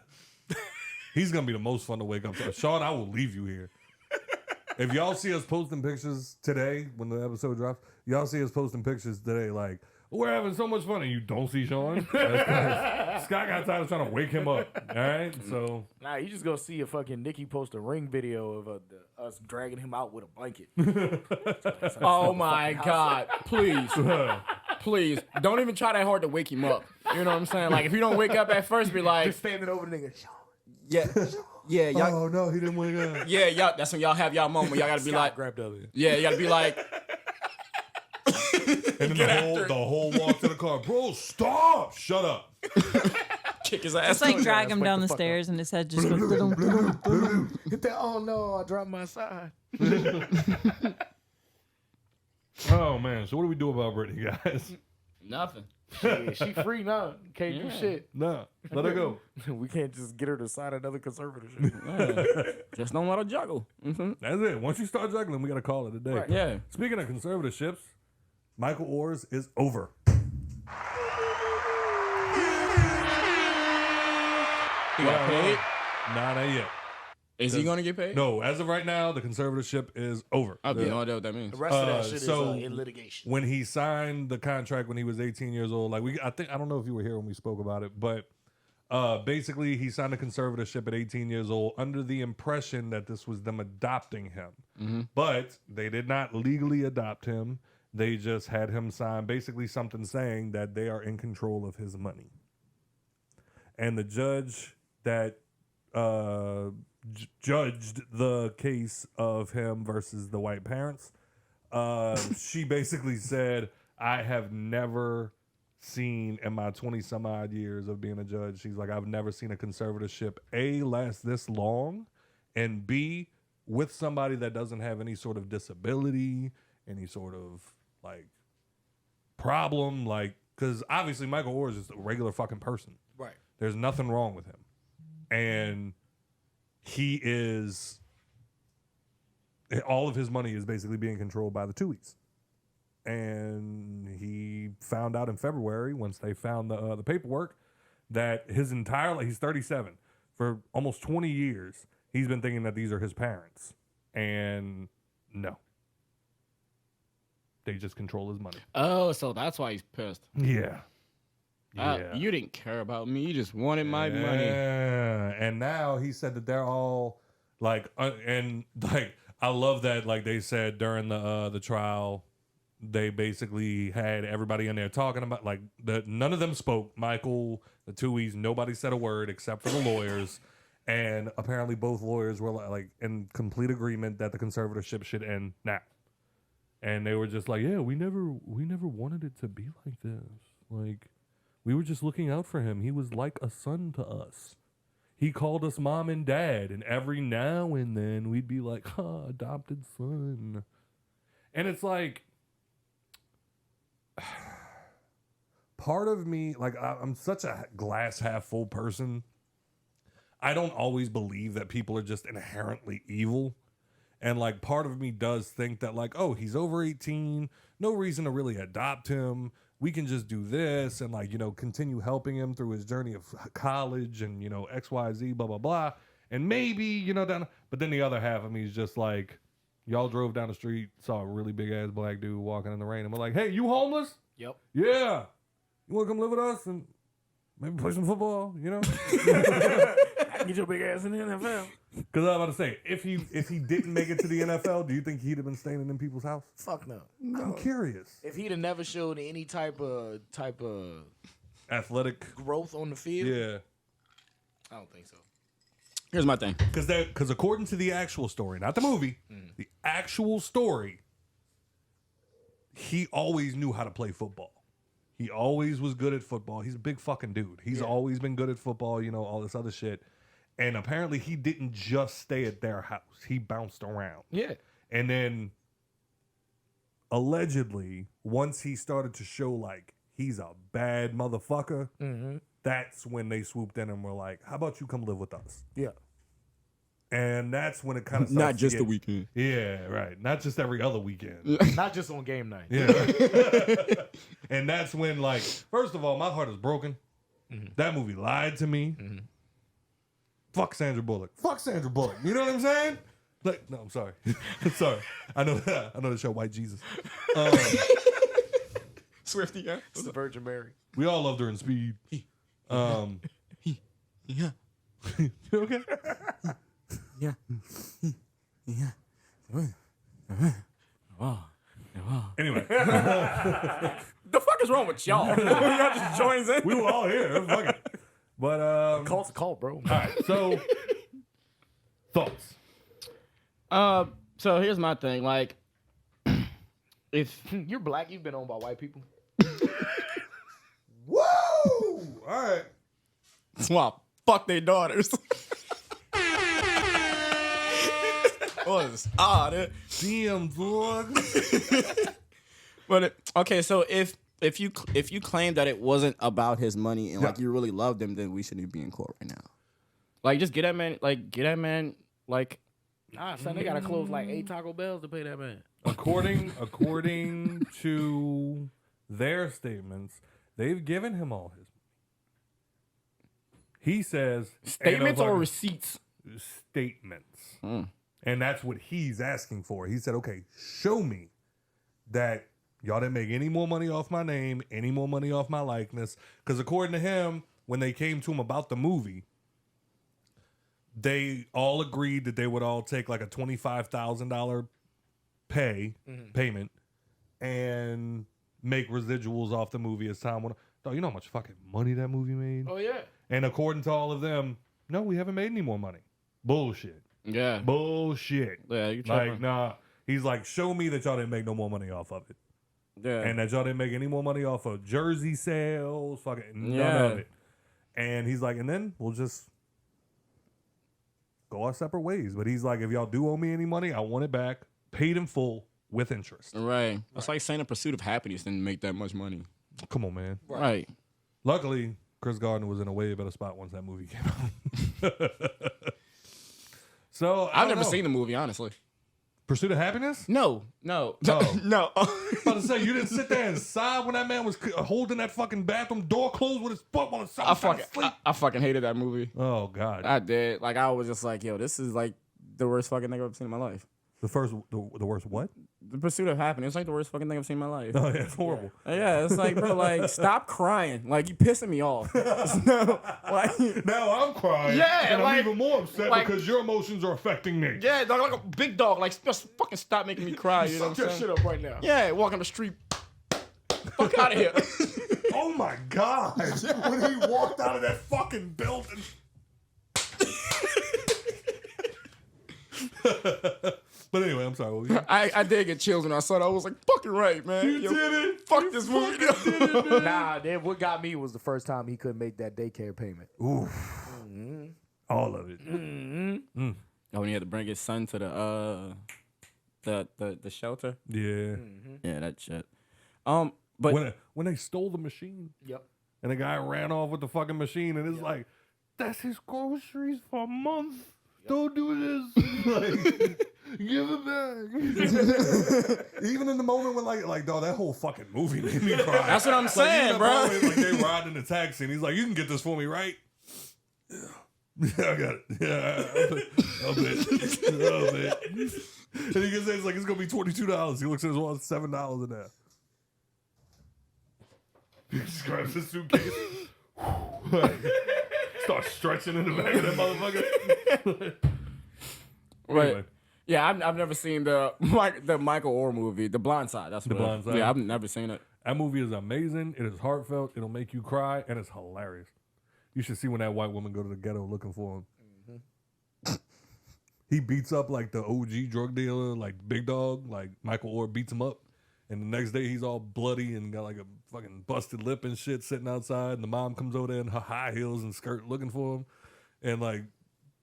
B: He's gonna be the most fun to wake up to. Sean, I will leave you here. If y'all see us posting pictures today when the episode drops, y'all see us posting pictures today like, we're having so much fun, and you don't see Sean. Scott got tired of trying to wake him up. All right, so
C: Nah, you just gonna see a fucking Nikki post a Ring video of us dragging him out with a blanket.
D: Oh my God. Please. Please. Don't even try that hard to wake him up. You know what I'm saying? Like, if you don't wake up at first, be like,
C: Just standing over the nigga.
D: yeah. Yeah, y'all.
B: oh no, he didn't wake up.
D: Yeah, y'all. That's when y'all have y'all moment. Y'all gotta be like,
C: Grabbed up.
D: yeah, you gotta be like,
B: And then the whole walk to the car, bro, stop, shut up.
D: kick his ass.
E: Just like drag him down the stairs and his head just goes.
C: Hit that. Oh no, I dropped my side.
B: Oh man, so what do we do about Brittany, guys?
D: Nothing.
C: Yeah, she free now. Can't do shit.
B: No, let her go.
C: We can't just get her to sign another conservatorship.
D: Just don't let her juggle. Mm-hmm.
B: That's it. Once you start juggling, we gotta call it a day.
C: Right.
D: Yeah.
B: Speaking of conservatorships, Michael Orrs is over.
D: He got paid.
B: Nah, not yet.
D: Is he gonna get paid?
B: No, as of right now, the conservatorship is over.
D: I have no idea what that means.
C: The rest of that shit
B: so
C: is in litigation.
B: When he signed the contract when he was 18 years old, like I don't know if you were here when we spoke about it, but basically he signed a conservatorship at 18 years old under the impression that this was them adopting him.
D: Mm-hmm.
B: But they did not legally adopt him. They just had him sign basically something saying that they are in control of his money. And the judge that judged the case of him versus the white parents, she basically said, I have never seen in my 20 some odd years of being a judge, she's like, I've never seen a conservatorship A, last this long, and B, with somebody that doesn't have any sort of disability, any sort of like problem, like, because obviously Michael Orrs is a regular fucking person.
C: Right.
B: There's nothing wrong with him. And he is, all of his money is basically being controlled by the Tuohys. And he found out in February, once they found the paperwork, that his entire life, he's 37, for almost 20 years, he's been thinking that these are his parents. And no. They just control his money.
D: Oh, so that's why he's pissed.
B: Yeah.
D: You didn't care about me. You just wanted my money.
B: Yeah. And now he said that they're all like, and like, I love that. Like they said during the trial, they basically had everybody in there talking about like none of them spoke. Michael, the Tuohys, nobody said a word except for the lawyers. And apparently both lawyers were like in complete agreement that the conservatorship should end now. And they were just like, yeah, we never wanted it to be like this. Like, we were just looking out for him. He was like a son to us. He called us mom and dad. And every now and then we'd be like, adopted son. And it's like, part of me, like, I'm such a glass half full person. I don't always believe that people are just inherently evil. And like part of me does think that like, oh, he's over 18, no reason to really adopt him. We can just do this and like, you know, continue helping him through his journey of college and, you know, XYZ, blah, blah, blah. And maybe, you know, but then the other half of me is just like, y'all drove down the street, saw a really big ass black dude walking in the rain and we're like, hey, you homeless?
C: Yep.
B: Yeah. You want to come live with us and maybe play some football, you know?
C: Get your big ass in the NFL.
B: Because I was about to say, if he didn't make it to the NFL, do you think he'd have been staying in them people's house?
C: Fuck no.
B: I'm curious.
C: If he'd have never showed any type of
B: Athletic
C: growth on the field,
B: yeah.
C: I don't think so.
D: Here's my thing.
B: Because according to the actual story, not the movie, the actual story, he always knew how to play football. He always was good at football. He's a big fucking dude. He's always been good at football, you know, all this other shit. And apparently he didn't just stay at their house. He bounced around.
C: Yeah.
B: And then allegedly, once he started to show like he's a bad motherfucker, that's when they swooped in and were like, how about you come live with us?
C: Yeah.
B: And that's when it kind of
D: Not just the weekend.
B: Yeah, right. Not just every other weekend.
C: Not just on game night.
B: Yeah. And that's when, like, first of all, my heart is broken. That movie lied to me. Fuck Sandra Bullock. Fuck Sandra Bullock. You know what I'm saying? Like, no, I'm sorry. Sorry. I know the show White Jesus.
D: Swifty, yeah.
C: It's the Virgin Mary.
B: We all loved her in Speed.
D: Yeah.
B: You okay?
D: Yeah. Yeah. Wow.
B: Anyway.
D: The fuck is wrong with y'all? Y'all just joins in.
B: We were all here. Fuck it. But
C: Cult's a cult, bro.
B: all right. So thoughts.
D: So here's my thing. Like, if
C: You're black, you've been owned by white people.
B: Woo! All right.
D: swap, fuck their daughters. Was odd.
B: Damn, dog.
D: But okay, so if you claim that it wasn't about his money and like you really loved him, then we shouldn't be in court right now. Like, just get that man.
C: Nah, son, they gotta close like 8 Taco Bells to pay that man.
B: According to their statements, they've given him all his money. He says
C: Statements or receipts?
B: Statements. And that's what he's asking for. He said, okay, show me that y'all didn't make any more money off my name, any more money off my likeness. Because according to him, when they came to him about the movie, they all agreed that they would all take like a $25,000 payment and make residuals off the movie as time went on. Dog, you know how much fucking money that movie made?
C: Oh, yeah.
B: And according to all of them, no, we haven't made any more money. Bullshit.
D: Yeah.
B: Bullshit.
D: Yeah, you
B: like, nah. He's like, show me that y'all didn't make no more money off of it.
D: Yeah.
B: And that y'all didn't make any more money off of jersey sales, fucking none of it. And he's like, and then we'll just go our separate ways. But he's like, if y'all do owe me any money, I want it back, paid in full with interest.
D: Right. It's like saying A Pursuit of Happiness didn't make that much money.
B: Come on, man.
D: Right.
B: Luckily, Chris Gardner was in a way better spot once that movie came out. So
D: I've never seen the movie, honestly.
B: Pursuit of Happiness?
D: No.
B: Oh.
D: No.
B: I was about to say, you didn't sit there and sigh when that man was holding that fucking bathroom door closed with his foot on his side.
D: I fucking hated that movie.
B: Oh, God.
D: I did. Like, I was just like, yo, this is like the worst fucking thing I've ever seen in my life.
B: The worst what?
D: The Pursuit of Happiness. It's like the worst fucking thing I've seen in my life.
B: Oh, yeah, it's horrible.
D: Yeah, it's like, bro, like, stop crying. Like, you pissing me off. No, like,
B: now I'm crying.
D: Yeah,
B: and
D: like,
B: I'm even more upset
D: like,
B: because your emotions are affecting me.
D: Yeah, dog, like a big dog. Like, just fucking stop making me cry. You know what I'm saying?
C: Shut up right now.
D: Yeah, walking the street. Fuck out of here.
B: Oh my God. When he walked out of that fucking building. But anyway, I'm sorry. What were you-
D: I did get chills when I saw that. I was like, fucking right, man.
B: You did it.
D: Fuck this movie.
C: Nah, then what got me was the first time he couldn't make that daycare payment.
B: Ooh. All of it.
D: Oh, when he had to bring his son to the shelter.
B: Yeah.
D: Yeah, that shit. But
B: when they stole the machine.
C: Yep.
B: And the guy ran off with the fucking machine, and it's like, that's his groceries for a month. Don't do this. Like, give it back. Even in the moment when, like, dog, that whole fucking movie made me cry.
D: That's what I'm saying, bro.
B: Like, they ride in the taxi, and he's like, you can get this for me, right? Yeah, I got it. Yeah, I'll bet. And he gets there, it's like, it's going to be $22. He looks at his wallet, $7 in there. He just grabs his suitcase. Starts stretching in the back of that motherfucker.
D: Right.
B: Anyway.
D: Yeah, I've never seen the Michael Orr movie, The Blind Side. That's
B: The
D: what
B: Blind Side.
D: Yeah, I've never seen it.
B: That movie is amazing. It is heartfelt. It'll make you cry, and it's hilarious. You should see when that white woman go to the ghetto looking for him. He beats up like the OG drug dealer, like Big Dog. Like Michael Orr beats him up. And the next day he's all bloody and got like a fucking busted lip and shit sitting outside. And the mom comes over there in her high heels and skirt looking for him. And like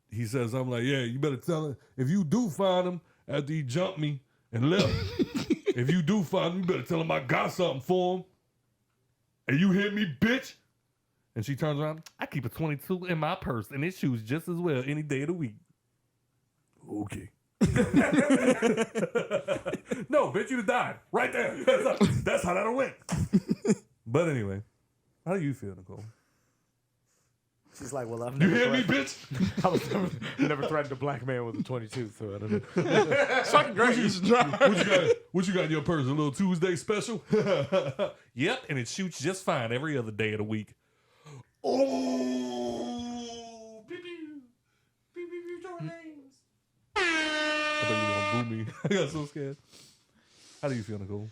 B: he says something like, yeah, you better tell him if you do find him after he jumped me and left. If you do find him, you better tell him I got something for him. And you hear me, bitch? And she turns around, I keep a 22 in my purse and it shoots just as well any day of the week. Okay. No, bitch, you'd have died right there. That's how that went. But anyway, how do you feel, Nicole?
C: She's like, well, I've
B: You
C: never
B: hear me,
C: threatened-
B: bitch?
C: I was never threatened a black man with a 22, so I don't know.
D: It's fucking great. You should try.
B: What you got in your purse? A little Tuesday special? Yep, and it shoots just fine every other day of the week. Oh, pew pew, pew pew pew, your names. I thought you were gonna boo me. I got so scared. How do you feel, Nicole?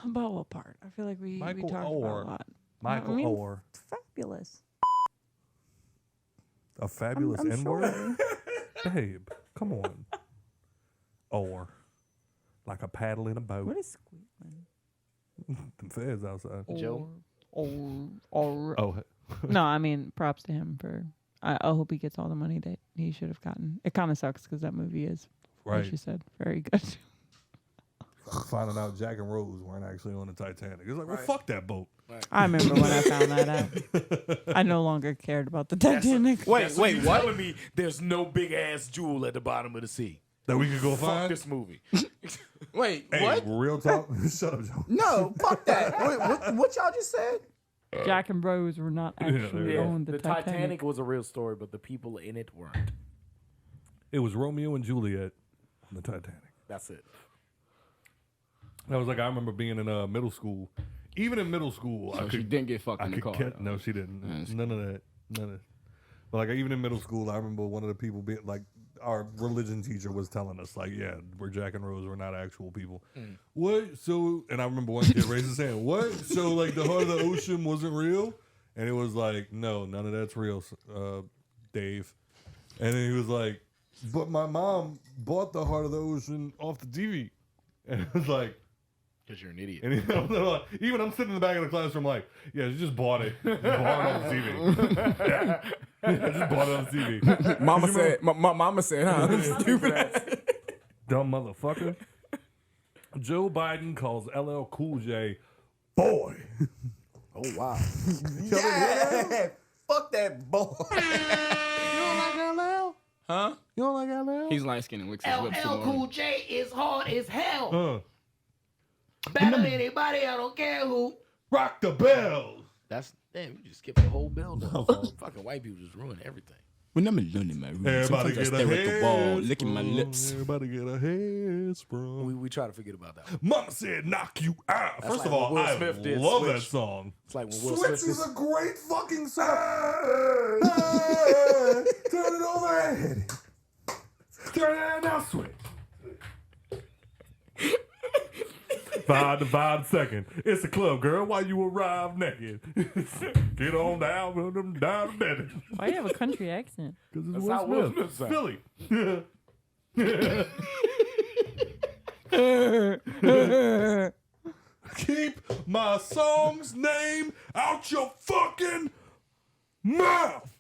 E: About what part? I feel like we talked about a lot.
B: Michael
E: I mean,
B: Orr.
E: it's fabulous.
B: A fabulous
E: I'm
B: N-word?
E: sure.
B: Babe, come on. Or like a paddle in a boat.
E: What is squealing?
B: Them feds outside.
C: Joe?
E: Or
B: Oh,
E: no, I mean, props to him for. I hope he gets all the money that he should have gotten. It kind of sucks because that movie is,
B: right.
E: like you said, very good.
B: Finding out Jack and Rose weren't actually on the Titanic. It's like, well, fuck that boat.
E: I remember when I found that out. I no longer cared about the Titanic.
C: Wait, what? Telling me there's no big ass jewel at the bottom of the sea.
B: That we could go
C: Fuck
B: find?
C: this movie.
D: Wait,
B: Hey,
D: what?
B: real talk? Shut up, Joe.
D: No, fuck that. Wait, what y'all just said?
E: Jack and Rose were not actually on the
C: The
E: Titanic.
C: Titanic was a real story, but the people in it weren't.
B: It was Romeo and Juliet on the Titanic.
C: That's it.
B: That was like, I remember being in middle school. Even in middle school,
D: So she didn't get fucked in the car.
B: No, she didn't. None of that. None of that. But like, even in middle school, I remember one of the people being like, our religion teacher was telling us, like, yeah, we're Jack and Rose, we're not actual people. What? So, and I remember one kid raised his hand. What? So, like, the heart of the ocean wasn't real? And it was like, no, none of that's real, Dave. And then he was like, but my mom bought the heart of the ocean off the TV. And it was like,
C: because you're an idiot.
B: and even I'm sitting in the back of the classroom like, yeah, she just bought it. Just bought it on the TV. Yeah, just bought it on the TV.
D: Mama said, my mama said, huh? Stupid.
B: Dumb motherfucker. Joe Biden calls LL Cool J boy.
C: Oh, wow.
D: Yeah, fuck that boy.
B: You don't like LL?
D: Huh?
B: You don't like LL?
D: He's light skinned and licks his lips.
J: LL Cool J is hard as hell.
B: Remember-
J: Battle anybody, I don't care who.
B: Rock the bell.
C: That's, damn, you just skipped the whole build up. Fucking white people just ruin everything.
D: When I'm alone in my room,
B: Everybody
D: sometimes I
B: get a
D: stare at the wall,
B: head
D: licking my
B: sprung.
D: lips.
B: Everybody get a head sprung.
C: We try to forget about that one.
B: Mama said knock you out.
C: That's
B: First
C: like
B: of all,
C: when Will
B: I
C: Smith did
B: love
C: Switch.
B: that song.
C: It's like when Will
B: Switch
C: Smith
B: is
C: did-
B: a great fucking song. Turn it over and hit it. Turn it now, switch. 5 seconds. It's a club, girl. Why you arrive naked? Get on down with them down to bed.
E: Why do you have a country accent?
B: Because it's
C: That's how Will
B: Will
C: Smith
B: Smith.
C: sound.
B: Philly. Keep my song's name out your fucking mouth.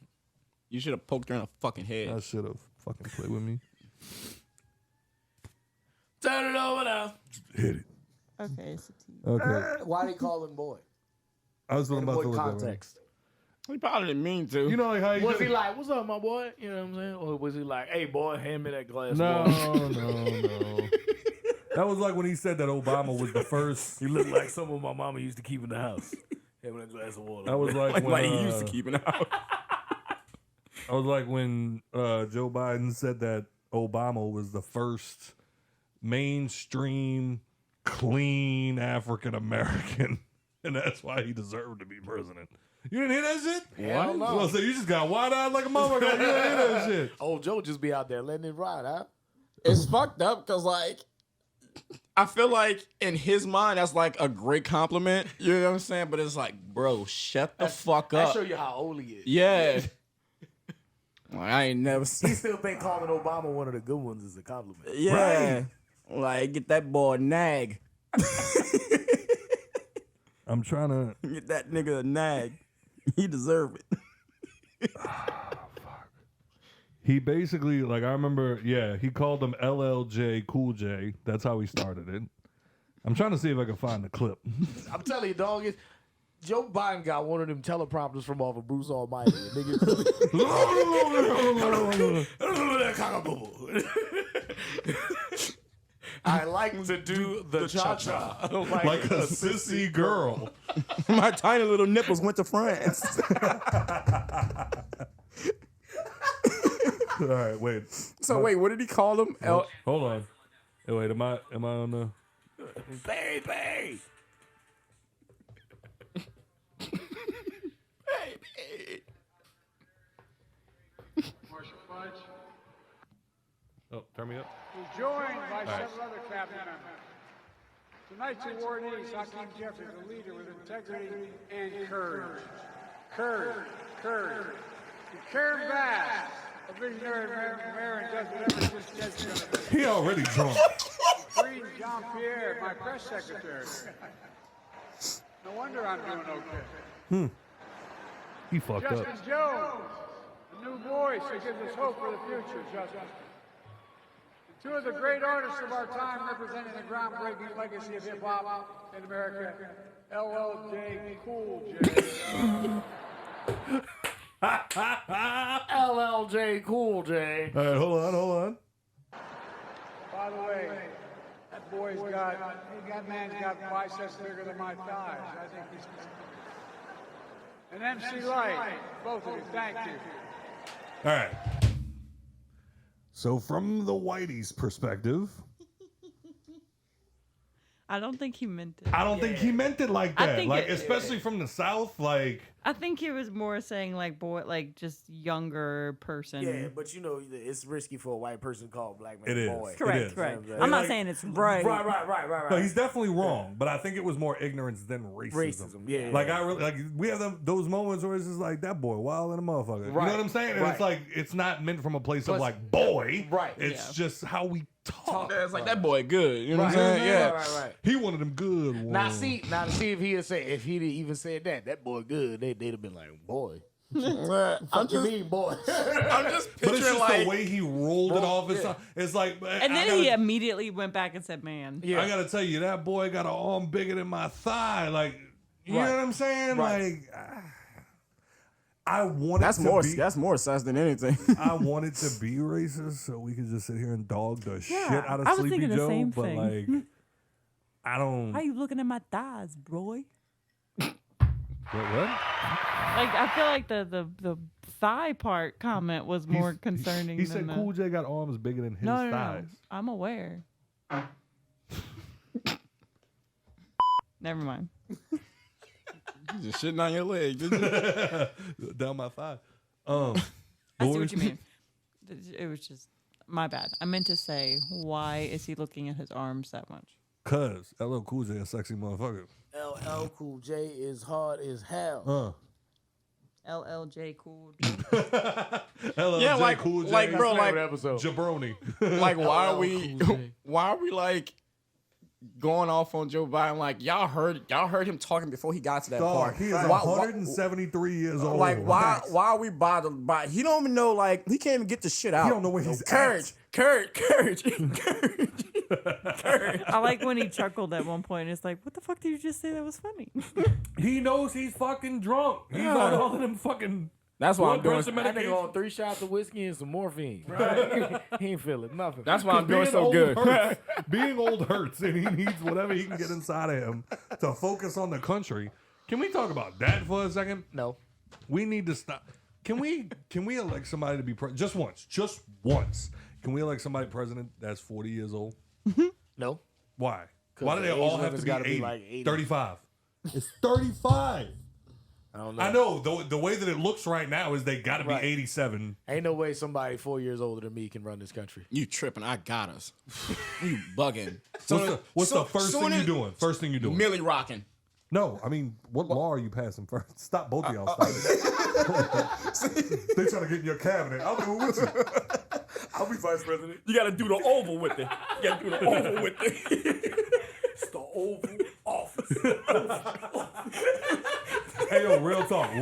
D: You should have poked her in the fucking head.
B: I should have fucking played with me.
C: Turn it over now.
B: Hit it.
E: Okay, it's a T.
B: Okay.
C: Why they call him boy?
B: I was about to
C: What
B: look at it.
C: context?
D: He probably didn't mean to.
B: You know, like how you
C: Was he like, "What's up, my boy"? You know what I'm saying? Or was he like, "Hey, boy, hand me that glass
B: No,
C: of water"?
B: no. That was like when he said that Obama was the first.
C: You look like someone my mama used to keep in the house. Hand me that glass of water.
B: That was like
D: like
B: when
D: what he used to keep in the house.
B: I was like when Joe Biden said that Obama was the first mainstream, clean African American, and that's why he deserved to be president. You didn't hear that shit?
C: Hell no.
B: Well, so you just got wide-eyed like a motherfucker. You didn't hear that shit.
C: Old Joe just be out there letting it ride, huh?
D: It's fucked up because, like, I feel like in his mind, that's like a great compliment. You know what I'm saying? But it's like, bro, shut the fuck
C: That
D: up.
C: show you how old he is.
D: Yeah. Like, I ain't never
C: He
D: seen.
C: still think calling Obama one of the good ones is a compliment.
D: Yeah. Like, get that boy a nag.
B: I'm trying to.
D: Get that nigga a nag. He deserve it.
B: He basically, like, I remember, yeah, he called him LLJ Cool J. That's how he started it. I'm trying to see if I can find the clip.
C: I'm telling you, dog, Joe Biden got one of them teleprompters from off of Bruce Almighty. Nigga, I like to do the cha-cha.
B: Like a sissy girl.
D: My tiny little nipples went to France.
B: All right, wait.
D: So wait, what did he call him?
B: Hold on. Hey, wait, am I on the...
C: Baby.
K: Marshal Fudge,
B: Oh, turn me up.
K: who's joined by several other cabinet members. Tonight's awardee is Hakeem Jeffries, a leader with integrity and courage. Courage. And Karen Bass, a visionary mayor and does whatever this gets going to
B: He already drunk.
K: Green Jean-Pierre, my press secretary. No wonder I'm doing okay.
B: He fucked up.
K: Justin Jones, a new voice that gives us hope for the future, Justin. And two of the great artists of our time representing the groundbreaking legacy of hip-hop in America, LL Cool J.
C: LLJ Cool J.
B: All right, hold on.
K: By the way, that man's got biceps bigger than my thighs. I think he's... And MC Light, both of you, thank you.
B: All right. So from the Whitey's perspective,
E: I don't think he meant it.
B: I don't think he meant it like
E: I
B: that.
E: think
B: Like,
E: it-
B: especially from the South, like...
E: I think he was more saying like boy, like just younger person.
C: Yeah, but you know, it's risky for a white person to call a black man
B: It is.
C: boy.
B: It
E: Correct,
B: is.
E: correct.
C: Yeah,
E: I'm not
B: like-
E: saying it's right.
C: Right.
B: No, he's definitely wrong, but I think it was more ignorance than racism.
C: Yeah.
B: Like I really like we have those moments where it's just like that boy wild and a motherfucker. You know
C: Right.
B: what I'm saying? And it's
C: Right.
B: like it's not meant from a place
C: Plus-
B: of like boy.
C: Right.
B: It's just how we talk.
D: Yeah, it's like that boy good. You know what I'm
C: Right.
D: saying? Yeah.
C: Right.
B: He wanted them good ones.
C: Now to see if he'd even said that boy good, they'd have been like, boy.
D: I'm
C: What you
D: just,
C: mean, boy?
D: I'm just
B: But it's
D: picturing
B: just
D: like
B: the way he rolled it off.
C: yeah.
B: It's like,
E: And then he immediately went back and said, "Man."
C: Yeah.
B: I gotta tell you, that boy got an arm bigger than my thigh. Like, you
C: Right.
B: know what I'm saying?
C: Right.
B: Like, I wanted
D: that's more sus than anything.
B: I wanted to be racist so we could just sit here and dog the shit out of
E: I was
B: Sleepy
E: thinking the
B: Joe,
E: same
B: but
E: thing.
B: like, I don't.
E: Why are you looking at my thighs, bro?
B: What?
E: Like I feel like the thigh part comment was more concerning.
B: He
E: than
B: said
E: the...
B: Cool J got arms bigger than his
E: No.
B: thighs.
E: I'm aware. Never mind.
D: You just shitting on your leg, did you?
B: Down my thigh.
E: I see what you mean. It was just my bad. I meant to say, why is he looking at his arms that much?
B: Cause LL Cool J a sexy motherfucker.
C: LL Cool J is hard as hell.
E: LLJ Cool.
B: LLJ
D: like,
B: Cool J.
D: like, bro, like,
B: Jabroni.
D: like, why are we like going off on Joe Biden? Like, y'all heard him talking before he got to that part.
B: He is 173 years old.
D: Like, why are we bothered by? He don't even know. Like, he can't even get the shit out.
B: He don't know where he's
D: courage.
E: I like when he chuckled at one point. It's like, what the fuck did you just say that was funny?
B: He knows he's fucking drunk. He's on all of them fucking.
D: That's why I'm doing.
C: That nigga on 3 shots of whiskey and some morphine. Right. He ain't feeling nothing.
D: That's why I'm doing so good.
B: Being old hurts, and he needs whatever he can get inside of him to focus on the country. Can we talk about that for a second?
C: No.
B: We need to stop. Can we elect somebody to be president? Just once. Can we elect somebody president that's 40 years old?
C: No.
B: Why? Why do they all have to be 80?
C: Like 80?
B: 35. It's 35.
C: I don't know.
B: I know. The way that it looks right now is they got to be
C: Right.
B: 87.
C: Ain't no way somebody 4 years older than me can run this country.
D: You tripping? I got us. You bugging.
B: What's the first thing you doing? First thing you doing?
D: Millie rocking.
B: No, I mean, what law are you passing first? Stop both of y'all. They trying to get in your cabinet. I'll do it with you.
D: I'll be vice president. You got to do the Oval with it. You got to do the Oval with it.
C: It's the Oval Office.
B: Hey, yo, real talk.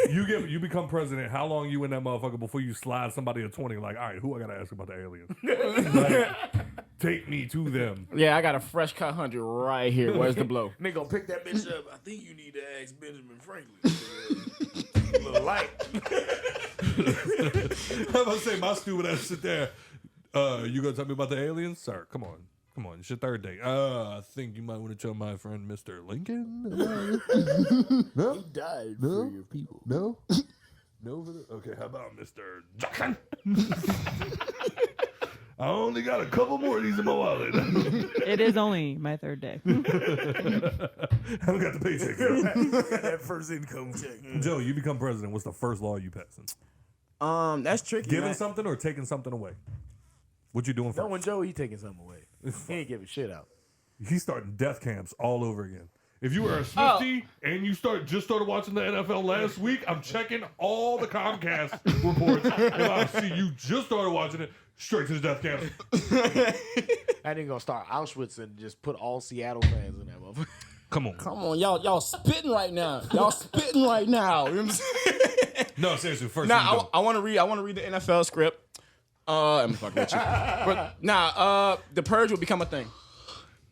B: You become president. How long you in that motherfucker before you slide somebody a 20? Like, all right, who I got to ask about the aliens? Like, take me to them.
D: Yeah, I got a fresh cut 100 right here. Where's the blow?
C: Nigga gonna pick that bitch up. I think you need to ask Benjamin Franklin. A little light.
B: I'm about to say, my stupid ass sit there. You gonna tell me about the aliens? Sir, come on. It's your third date. I think you might want to tell my friend Mr. Lincoln. No?
C: He died for your people.
B: No? No? Okay, how about Mr. Jackson? I only got a couple more of these in my wallet.
E: It is only my third day.
B: Haven't got the paycheck yet.
C: That first income check.
B: Joe, you become president. What's the first law you passing?
D: That's tricky.
B: Giving
D: man.
B: something or taking something away? What you doing first?
C: Knowing Joe, he taking something away. He ain't giving shit out.
B: He's starting death camps all over again. If you were a Swiftie and you just started watching the NFL last week, I'm checking all the Comcast reports. If I see you just started watching it, straight to the death camp.
C: I ain't gonna start Auschwitz and just put all Seattle fans in that motherfucker.
B: Come
D: on, y'all spitting right now. Y'all spitting right now. You know what I'm saying?
B: No, seriously. First,
D: now I want to read the NFL script. I'm fucking with you. But the purge will become a thing.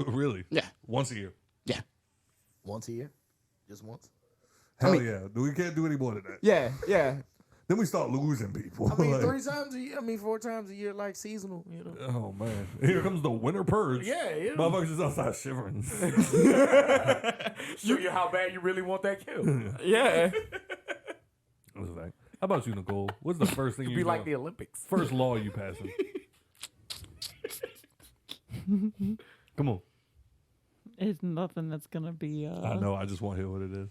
B: Really?
D: Yeah.
B: Once a year.
D: Yeah.
C: Once a year? Just once?
B: Hell yeah. We can't do any more than that.
D: Yeah.
B: Then we start losing people.
C: I mean,
B: Like,
C: 3 times a year. I mean, 4 times a year, like seasonal. You know.
B: oh man, here comes the winter purge.
C: Yeah.
B: Motherfuckers just outside shivering.
C: Show you how bad you really want that kill.
D: Yeah.
B: That's a fact. How about you, Nicole? What's the first thing you
C: Be
B: do?
C: like the Olympics.
B: First law you passing? Come on.
E: It's nothing that's gonna be.
B: I know. I just want to hear what it is.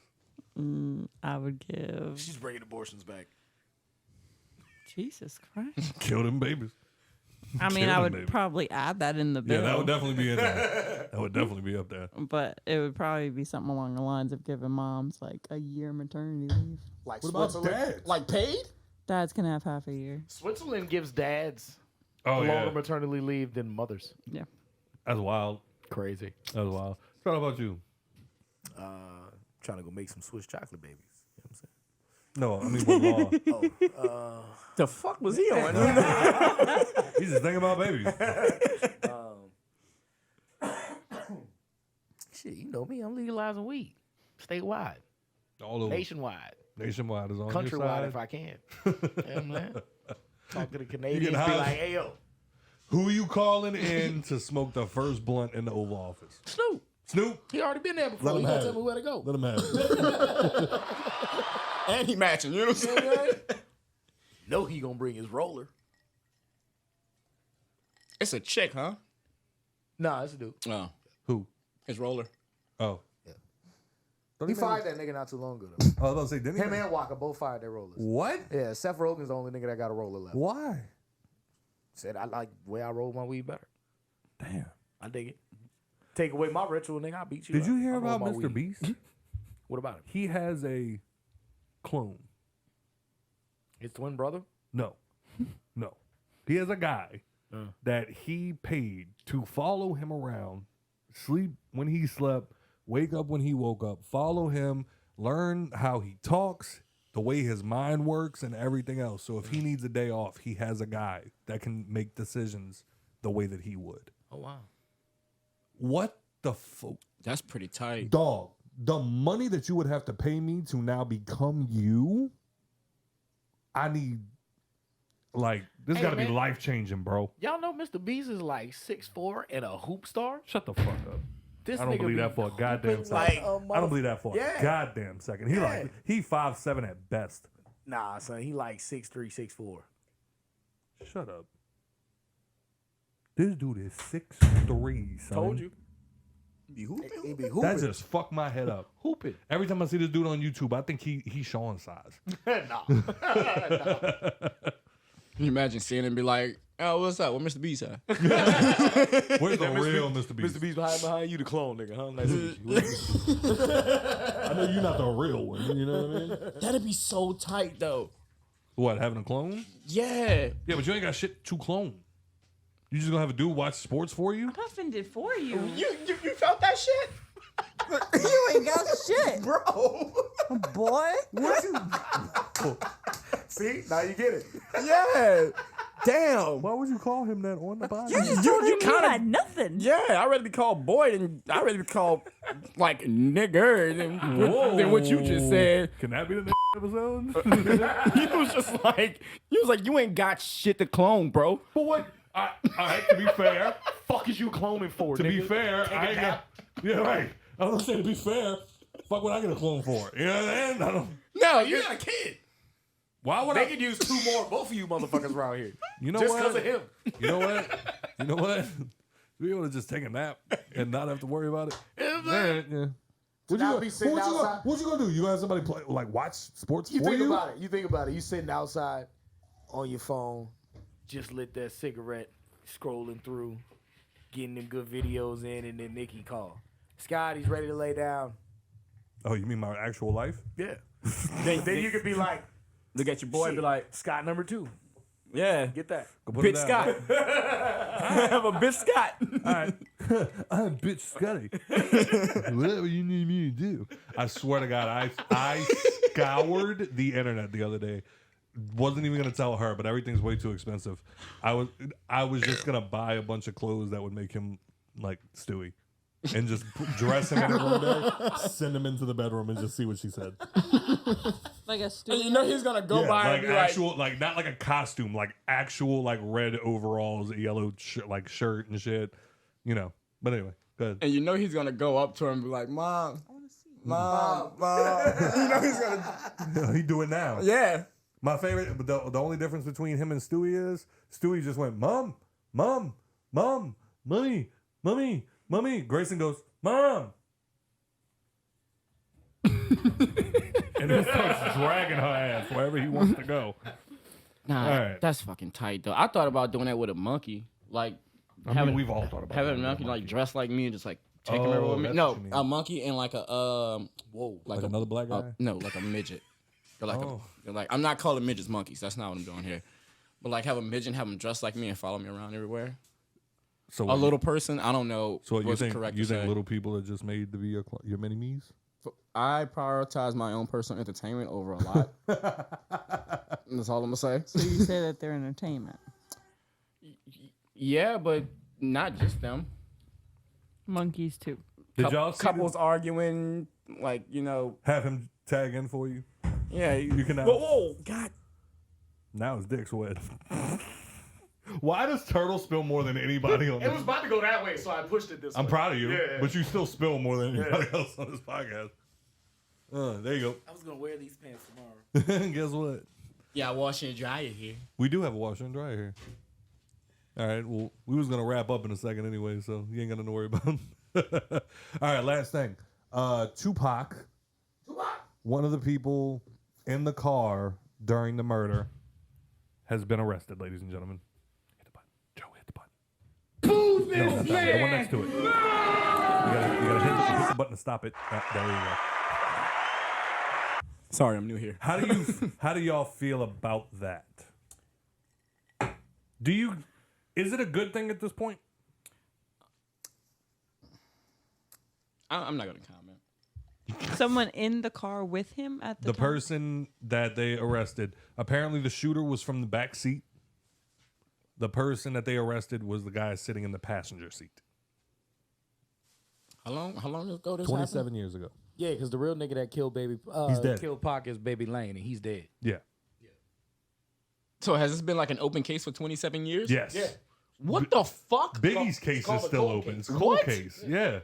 E: I would give.
C: She's bringing abortions back.
E: Jesus Christ.
B: Kill them babies.
E: I mean,
B: Kill
E: I
B: them
E: would
B: babies.
E: probably add that in the bill.
B: Yeah, that would definitely be in there. That would definitely be up there.
E: But it would probably be something along the lines of giving moms like a year maternity leave.
C: Like
B: What about
C: Switzerland.
B: dads?
D: Like paid?
E: Dads can have half a year.
C: Switzerland gives dads
B: Oh
C: longer
B: yeah,
C: maternity leave than mothers.
E: Yeah.
B: that's wild.
C: Crazy.
B: That's wild. What about you?
C: Trying to go make some Swiss chocolate babies. You know what I'm saying?
B: No, I mean what law?
D: The fuck was he on?
B: He's just thinking about babies.
C: Shit, you know me. I'm legalizing weed. Statewide.
B: All over.
C: Nationwide.
B: Nationwide is on
C: Countrywide
B: your side.
C: if I can. You know what I'm saying? Talk to the Canadians. Be
B: high.
C: like, hey, yo.
B: Who you calling in to smoke the first blunt in the Oval Office?
C: Snoop.
B: Snoop?
C: He already been there before.
B: Let him
C: He gonna
B: have
C: tell
B: it.
C: me where to go.
B: Let him have it.
D: And he matching. You know what I'm saying?
C: No, he gonna bring his roller.
D: It's a chick, huh?
C: Nah, it's a dude.
D: Oh,
B: Who?
D: his roller.
B: Oh.
C: Yeah.
B: Don't
C: He
B: he make-
C: fired that nigga not too long ago, though.
B: I was about to say, didn't he?
C: Him
B: make-
C: and Walker both fired their rollers.
B: What?
C: Yeah, Seth Rogen's the only nigga that got a roller left.
B: Why?
C: Said, I like the way I roll my weed better.
B: Damn.
C: I dig it. Take away my ritual, nigga, I'll beat you
B: Did
C: up.
B: you hear
C: I roll
B: about
C: my
B: Mr.
C: weed.
B: Beast?
C: What about him?
B: He has a clone
L: His twin brother?
B: No. No. He has a guy that he paid to follow him around, sleep when he slept, wake up when he woke up, follow him, learn how he talks, the way his mind works, and everything else. So if he needs a day off, he has a guy that can make decisions the way that he would.
L: Oh, wow.
B: What the fuck?
D: That's pretty tight.
B: Dog, the money that you would have to pay me to now become you, I need, like, this
L: Hey,
B: got to be
L: man.
B: life-changing, bro.
L: Y'all know Mr. Beast is like 6'4" and a hoop star?
B: Shut the fuck up.
L: This
B: I don't
L: nigga
B: believe
L: be
B: that for a goddamn
L: hooping
B: second.
L: like a
B: I don't believe that for
L: Yeah.
B: a goddamn second. He 5'7" at best.
L: Nah, son, he like 6'3", 6'4".
B: Shut up. This dude is 6'3", son.
L: Told you.
D: Be hooping.
L: He be hooping.
B: That just fucked my head up.
L: Hooping.
B: Every time I see this dude on YouTube, I think he's Sean size.
L: Nah.
D: Can you imagine seeing him and be like, oh, what's up? What Mr. Beast at?
B: Where's the real Mr. Beast?
L: Mr. Beast behind you, the clone nigga, huh? Nice to meet you.
B: I know you're not the real one. You know what I mean?
D: That'd be so tight, though.
B: What, having a clone?
D: Yeah.
B: Yeah, but you ain't got shit to clone. You just gonna have a dude watch sports for you?
E: Puffin did for you.
D: You felt that shit?
E: You ain't got shit,
D: Bro.
E: boy.
D: What you?
L: See? Now you get it.
D: Yeah. Damn.
B: Why would you call him that on the podcast?
E: You just told him you
D: kinda-
E: had nothing.
D: Yeah, I'd rather be called boy than I'd rather be called like nigger than what you just said.
B: Can that be the episode?
D: You was like, you ain't got shit to clone, bro.
B: But what? All right, to be fair,
L: Fuck is you cloning for,
B: to
L: nigga?
B: be fair,
L: Take
B: I
L: it
B: ain't
L: down.
B: got. Yeah, right. I was gonna say to be fair, fuck what I get a clone for. You know what I mean? I don't.
D: No, you got a kid.
B: Why would
L: They
B: I?
L: could use two more, both of you motherfuckers around here.
B: You know
L: Just
B: what?
L: because of him.
B: You know what? You know what? We ought to just take a nap and not have to worry about it. Yeah. What
L: Now
B: you,
L: be sitting outside.
B: what you gonna do? You gonna have somebody play, like watch sports
L: You
B: for
L: think
B: you?
L: about it. You think about it. You sitting outside on your phone, just lit that cigarette, scrolling through, getting them good videos in, and then Nikki call. Scotty's ready to lay down.
B: Oh, you mean my actual life?
L: Yeah. then you could be like,
D: Look at your boy and be like,
L: Scott number 2.
D: yeah,
L: Get that.
B: Go put it
D: bitch
B: down.
D: Scott. I have a bitch Scott.
B: All right. I'm bitch Scotty. Whatever you need me to do. I swear to God, I scoured the internet the other day. Wasn't even gonna tell her, but everything's way too expensive. I was just gonna buy a bunch of clothes that would make him like Stewie, and just dress him in it one day, send him into the bedroom, and just see what she said.
E: Like a
D: And
E: student.
D: you know he's gonna go by
B: like
D: and be
B: actual, like not like a costume, like actual, like red overalls, yellow like shirt and shit. You know. But anyway, go ahead.
D: and you know he's gonna go up to her and be like, Mom, Mom. You know he's gonna,
B: He do it now.
D: yeah.
B: My favorite, but the only difference between him and Stewie is Stewie just went, Mom, Mom, Mom, Mommy, Mommy, Mommy. Grayson goes, Mom. And then starts dragging her ass wherever he wants to go.
D: Nah,
B: All right.
D: that's fucking tight though. I thought about doing that with a monkey, like
B: I mean, we've all thought about
D: having
B: that
D: a
B: with a
D: monkey like
B: monkey.
D: dressed like me and just like take him
B: Oh,
D: everywhere with me.
B: that's
D: No,
B: what you mean.
D: a monkey and like a
B: Like another black guy?
D: no, like a midget. Or like
B: Oh.
D: they're like I'm not calling midgets monkeys. That's not what I'm doing here. But like have a midget, have them dressed like me and follow me around everywhere.
B: So
D: A
B: what,
D: little person, I don't know.
B: So what, you
D: what's
B: think?
D: correct
B: You
D: to
B: think
D: say.
B: little people are just made to be your mini me's?
D: I prioritize my own personal entertainment over a lot. That's all I'm gonna say.
E: So you say that they're entertainment.
D: Yeah, but not just them.
E: Monkeys too.
B: Did y'all see
D: Couples arguing, like
B: have him tag in for you?
D: Yeah,
B: You can now.
D: Whoa, God.
B: Now his dick's wet. Why does Turtle spill more than anybody on
L: It
B: this?
L: was about to go that way, so I pushed it this way.
B: I'm proud of you,
L: Yeah.
B: but you still spill more than anybody else on this podcast. There you
L: I was going to wear these pants tomorrow.
B: go. Guess what?
D: Yeah, wash and dry it here.
B: We do have a washer and dryer here. All right. Well, we was gonna wrap up in a second anyway, so you ain't got nothing to worry about. All right. Last thing. Tupac. One of the people in the car during the murder has been arrested, ladies and gentlemen. Hit the button. Joe, hit the button.
K: Who's
B: No,
K: this
B: not that one. The one next to it. You gotta hit the button to stop it. There you go.
D: Sorry, I'm new here.
B: How do y'all feel about that? Is it a good thing at this point?
D: I'm not gonna comment.
E: Someone in the car with him at the time?
B: person that they arrested, apparently the shooter was from the back seat. The person that they arrested was the guy sitting in the passenger seat.
D: How long ago this
B: 27
D: happened?
B: years ago.
L: Yeah, because the real nigga that killed
B: He's dead.
L: killed Pac is Baby Lane, and he's dead.
B: Yeah.
D: So has this been like an open case for 27 years?
B: Yes.
L: Yeah.
D: What the fuck?
B: Biggie's case
L: called
B: is
L: a
B: still
L: cold
B: open.
L: case.
B: It's a cold
D: What?
B: case. Yeah.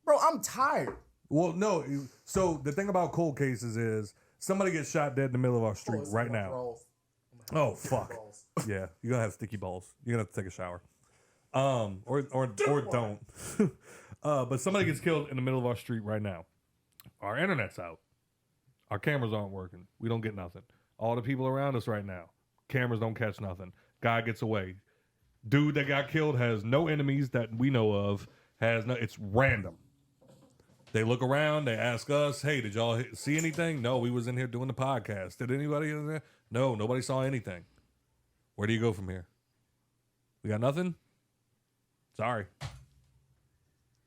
D: Bro, I'm tired.
B: Well, no. So the thing about cold cases is somebody gets shot dead in the middle of our street right now. Oh fuck. Yeah, you're gonna have sticky balls. You're gonna have to take a shower. Or don't. But somebody gets killed in the middle of our street right now. Our internet's out. Our cameras aren't working. We don't get nothing. All the people around us right now, cameras don't catch nothing. Guy gets away. Dude that got killed has no enemies that we know of. It's random. They look around. They ask us, "Hey, did y'all see anything?" No, we was in here doing the podcast. Did anybody in there? No, nobody saw anything. Where do you go from here? We got nothing? Sorry.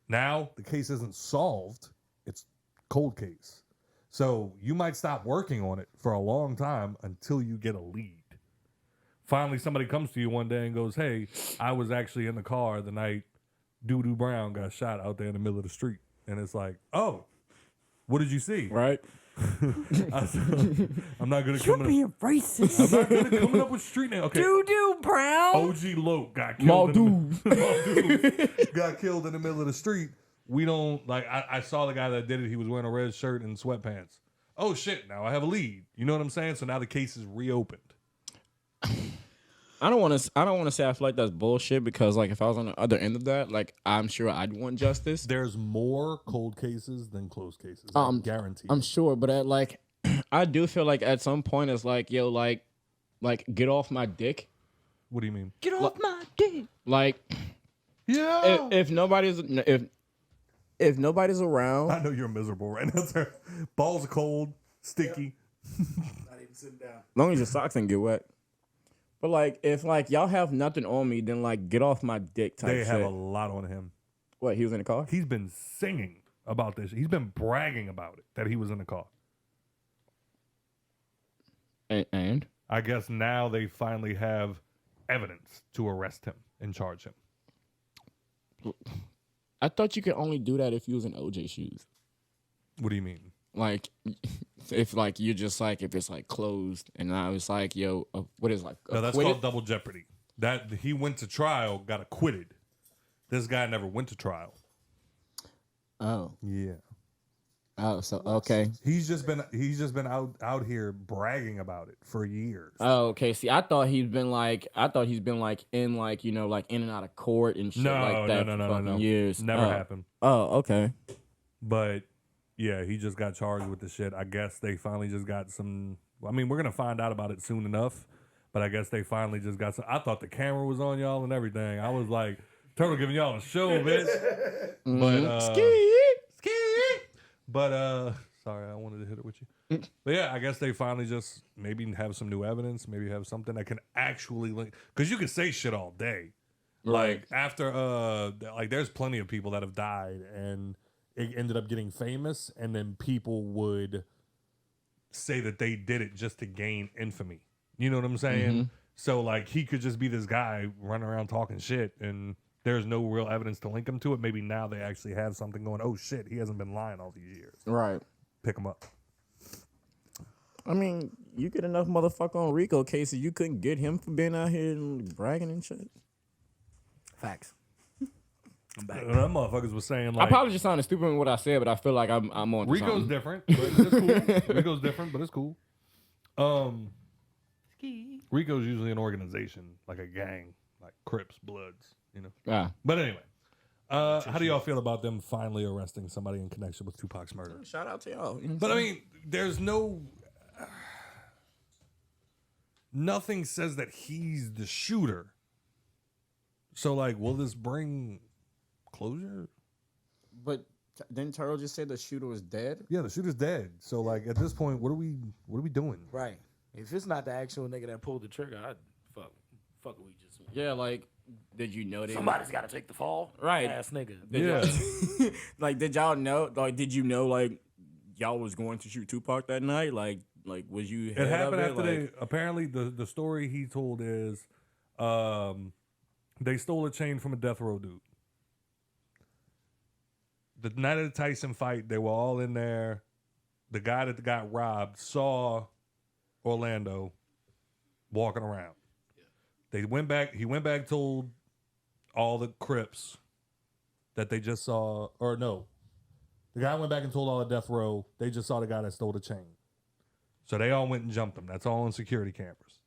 B: Now the case isn't solved. It's cold case. So you might stop working on it for a long time until you get a lead. Finally, somebody comes to you one day and goes, "Hey, I was actually in the car the night Doo-Doo Brown got shot out there in the middle of the street." And it's like, "Oh, what did you see?"
D: Right?
B: I'm not good at
E: You're
B: coming
E: being
B: up.
E: racist.
B: I'm not good at coming up with street names. Okay.
E: Doo-Doo Brown.
B: OG Loke got killed. Got killed in the middle of the street. We don't like. I saw the guy that did it. He was wearing a red shirt and sweatpants. Oh shit! Now I have a lead. You know what I'm saying? So now the case is reopened.
D: I don't want to say I feel like that's bullshit because like if I was on the other end of that, like I'm sure I'd want justice.
B: There's more cold cases than closed cases. Guaranteed.
D: I'm sure, but at like I do feel like at some point it's like, yo, like get off my dick.
B: What do you mean?
E: Get off my dick.
D: Like,
B: yeah.
D: If nobody's around,
B: I know you're miserable right now, sir. Balls are cold, sticky.
L: Not even sitting down.
D: as long as your socks didn't get wet. But like, if like y'all have nothing on me, then like get off my dick type
B: They
D: shit.
B: have a lot on him.
D: What, he was in the car?
B: He's been singing about this. He's been bragging about it, that he was in the car.
D: And?
B: I guess now they finally have evidence to arrest him and charge him.
D: I thought you could only do that if you was in OJ shoes.
B: What do you mean?
D: Like, if like you're just like if it's like closed, and I was like, yo, what is like?
B: No, that's
D: acquitted?
B: called double jeopardy. That he went to trial, got acquitted. This guy never went to trial.
D: Oh,
B: Yeah.
D: oh, so okay.
B: He's just been out here bragging about it for years.
D: Oh, okay. See, I thought he's been like in like you know like in and out of court and shit like that for fucking years.
B: Never happened.
D: Oh, okay.
B: But yeah, he just got charged with the shit. I guess they finally just got some. I mean, we're gonna find out about it soon enough. But I guess they finally just got some. I thought the camera was on y'all and everything. I was like, Turtle giving y'all a show, bitch. But But sorry, I wanted to hit it with you. But yeah, I guess they finally just maybe have some new evidence, maybe have something that can actually link. Because you can say shit all day.
D: Right.
B: Like after like there's plenty of people that have died and it ended up getting famous, and then people would say that they did it just to gain infamy. You know what I'm saying?
D: Mm-hmm.
B: So like he could just be this guy running around talking shit and there's no real evidence to link him to it. Maybe now they actually have something going, oh shit, he hasn't been lying all these years.
D: Right.
B: Pick him up.
D: I mean, you get enough motherfucker on Rico cases, you couldn't get him for being out here and bragging and shit.
L: Facts. I'm back.
B: Them motherfuckers was saying like
D: I probably just sounded stupid in what I said, but I feel like I'm on to
B: Rico's
D: something.
B: different, but it's cool. Rico's different, but it's cool. Rico's usually an organization, like a gang, like Crips, Bloods, you know.
D: Yeah.
B: But anyway, how do y'all feel about them finally arresting somebody in connection with Tupac's murder?
D: Shout out to y'all. You know what
B: But
D: I'm
B: I
D: saying?
B: mean, there's nothing says that he's the shooter. So like, will this bring closure?
D: But Didn't Turtle just say the shooter was dead?
B: Yeah, the shooter's dead. So like at this point, what are we doing?
L: Right. If it's not the actual nigga that pulled the trigger, I'd fuck what we just.
D: Yeah, like, did you know they?
L: Somebody's got to take the fall.
D: Right.
L: Ass nigga.
B: Yeah.
D: Like, did y'all know? Like, did you know? Like, y'all was going to shoot Tupac that night? Like was you?
B: It happened after
D: like,
B: they. Apparently, the story he told is, they stole a chain from a death row dude. The night of the Tyson fight, they were all in there. The guy that got robbed saw Orlando walking around. They went back. He went back, told all the Crips that they just saw, or no, the guy went back and told all the death row they just saw the guy that stole the chain. So they all went and jumped him. That's all on security cameras.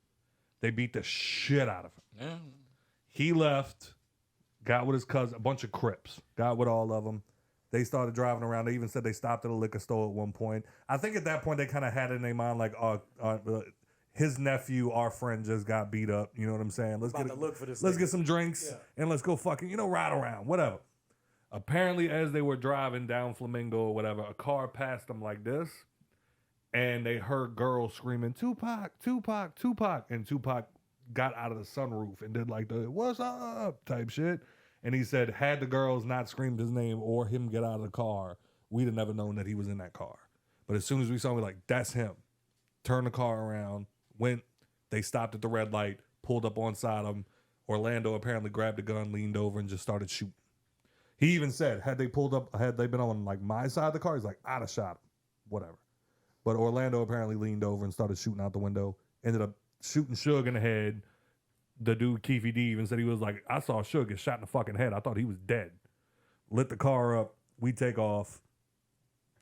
B: They beat the shit out of him.
D: Yeah.
B: He left, got with his cousin, a bunch of Crips, got with all of them. They started driving around. They even said they stopped at a liquor store at one point. I think at that point they kind of had it in their mind like, his nephew, our friend, just got beat up. You know what I'm saying? Let's get some drinks and let's go fucking, ride around, whatever. Apparently, as they were driving down Flamingo or whatever, a car passed them like this, and they heard girls screaming, "Tupac, Tupac, Tupac," and Tupac got out of the sunroof and did like the "What's up?" type shit. And he said, had the girls not screamed his name or him get out of the car, we'd have never known that he was in that car. But as soon as we saw him, we were like, that's him. Turned the car around, went, they stopped at the red light, pulled up on side of him. Orlando apparently grabbed a gun, leaned over, and just started shooting. He even said, had they been on like my side of the car, he's like, I'd have shot him. Whatever. But Orlando apparently leaned over and started shooting out the window. Ended up shooting Suge in the head. The dude, Keefy D, even said he was like, I saw Suge get shot in the fucking head. I thought he was dead. Lit the car up. We take off.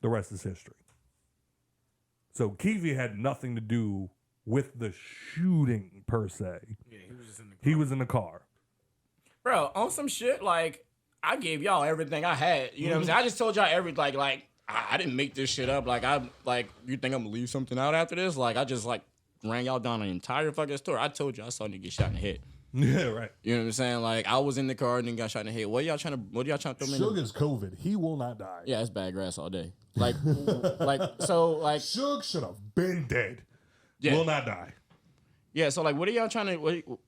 B: The rest is history. So Keefy had nothing to do with the shooting per se.
L: Yeah, he was just in the car.
B: He was in the car.
D: Bro, on some shit, like, I gave y'all everything I had. You know what I'm saying? I just told y'all everything. Like I didn't make this shit up. Like, you think I'm gonna leave something out after this? Like, I just, like, ran y'all down an entire fucking story. I told you I saw a nigga get shot in the head.
B: Yeah, right.
D: You know what I'm saying? Like, I was in the car and then got shot in the head. What y'all trying to throw me in?
B: Suge is COVID. He will not die.
D: Yeah, it's bad grass all day. Like,
B: Suge should have been dead.
D: Yeah.
B: Will not die.
D: Yeah, so like, what are y'all trying to?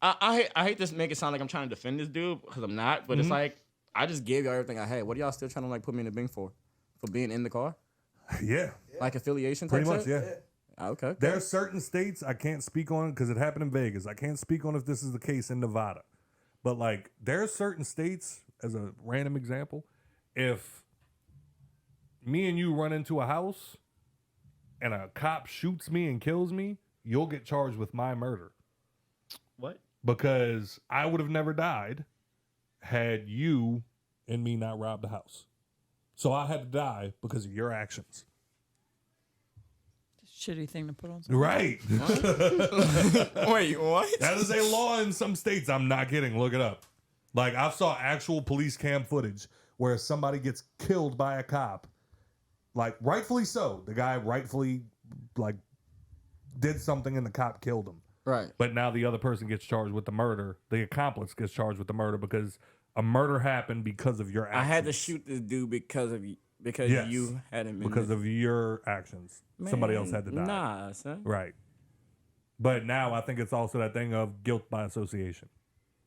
D: I hate to make it sound like I'm trying to defend this dude because I'm not. But it's like I just gave y'all everything I had. What are y'all still trying to like put me in the bin for being in the car?
B: Yeah.
D: Like affiliation.
B: Pretty
D: type
B: much.
D: shit?
B: Yeah.
D: Okay.
B: There are certain states I can't speak on because it happened in Vegas. I can't speak on if this is the case in Nevada. But like there are certain states, as a random example, if me and you run into a house and a cop shoots me and kills me, you'll get charged with my murder.
H: What?
B: Because I would have never died had you and me not robbed the house. So I had to die because of your actions.
E: Shitty thing to put on something.
B: Right.
D: Wait, what?
B: That is a law in some states. I'm not kidding. Look it up. Like, I saw actual police cam footage where somebody gets killed by a cop. Like, rightfully so. The guy rightfully, like, did something and the cop killed him.
D: Right.
B: But now the other person gets charged with the murder. The accomplice gets charged with the murder because a murder happened because of your actions.
D: I had to shoot this dude because of you. Because
B: Yes.
D: you had him in
B: because of your actions. Somebody else had to die.
D: Nah, son.
B: Right. But now I think it's also that thing of guilt by association.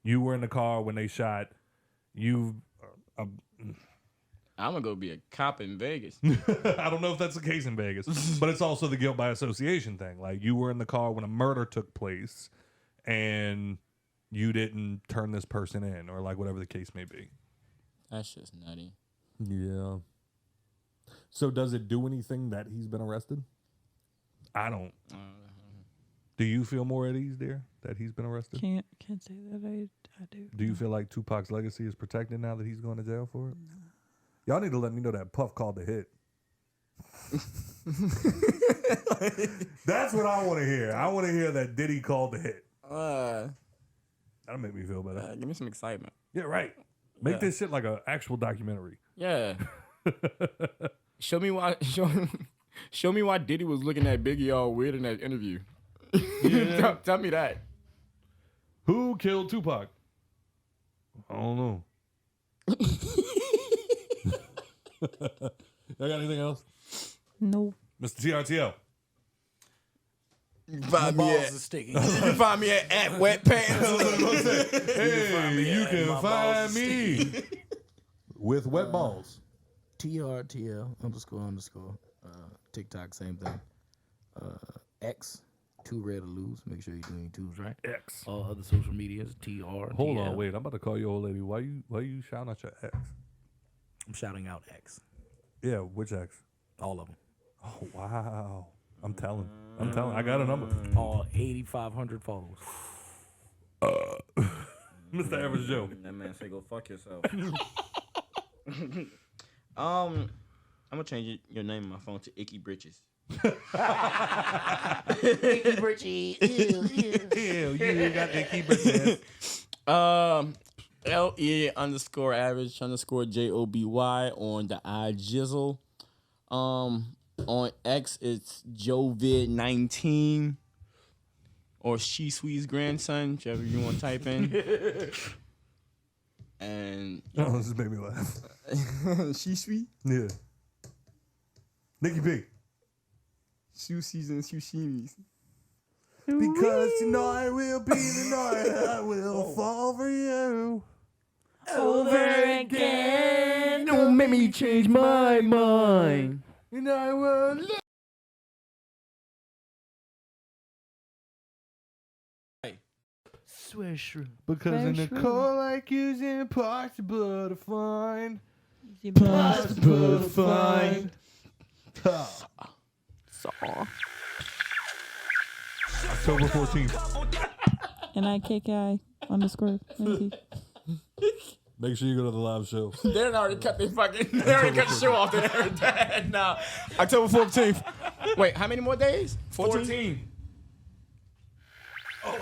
B: You were in the car when they shot. I'm
D: gonna go be a cop in Vegas.
B: I don't know if that's the case in Vegas, but it's also the guilt by association thing. Like, you were in the car when a murder took place and you didn't turn this person in, or like whatever the case may be.
D: That's just nutty.
B: Yeah. So does it do anything that he's been arrested? I don't. Do you feel more at ease, dear, that he's been arrested?
E: Can't say that I do.
B: Do you feel like Tupac's legacy is protected now that he's going to jail for it? Y'all need to let me know that Puff called the hit. That's what I want to hear. I want to hear that Diddy called the hit. That'll make me feel better.
D: Give me some excitement.
B: Yeah, right. Make this shit like an actual documentary.
D: Yeah. Show me why Diddy was looking at Biggie all weird in that interview.
B: Yeah.
D: Tell me that.
B: Who killed Tupac? I don't know. Y'all got anything else?
E: No.
B: Mr. TRTL.
D: You can find me
L: balls
D: at
L: are sticking.
D: You can find me at Wet Pants.
B: Hey, you can
L: my
B: find
L: balls
B: me with wet balls.
L: TRTL __. TikTok, same thing. X, 2 Red or Lose. Make sure you're doing 2s right.
B: X.
L: All other social medias, TR.
B: Hold on, wait. I'm about to call your old lady. Why you shouting at your ex?
L: I'm shouting out X.
B: Yeah, which ex?
L: All of them.
B: Oh, wow. I'm telling. I got a number.
L: All 8,500 followers.
B: Mr. Average Joe.
D: That man say go fuck yourself. I'm gonna change your name on my phone to Icky Britches.
J: Icky Britches.
B: Ew, you got Icky Britches.
D: LE_average_JOBY on the iJizzle. On X it's Jovid19 or She Sweet's grandson, whichever you want to type in. And
B: Oh, this just made me laugh.
D: She Sweet,
B: Yeah. Nikki P.
D: Sushis and Sushimis.
B: Because tonight will be the night I will fall for you.
E: Over again.
D: Don't make me change my mind.
B: And I will
L: Swisher.
B: because in the cold like you's impossible to find.
E: Impossible
B: to find. October 14th.
E: NIKKI _MP.
B: Make sure you go to the live show.
D: They already cut the show off there. Now, October 14th. Wait, how many more days? 14?
B: Oh,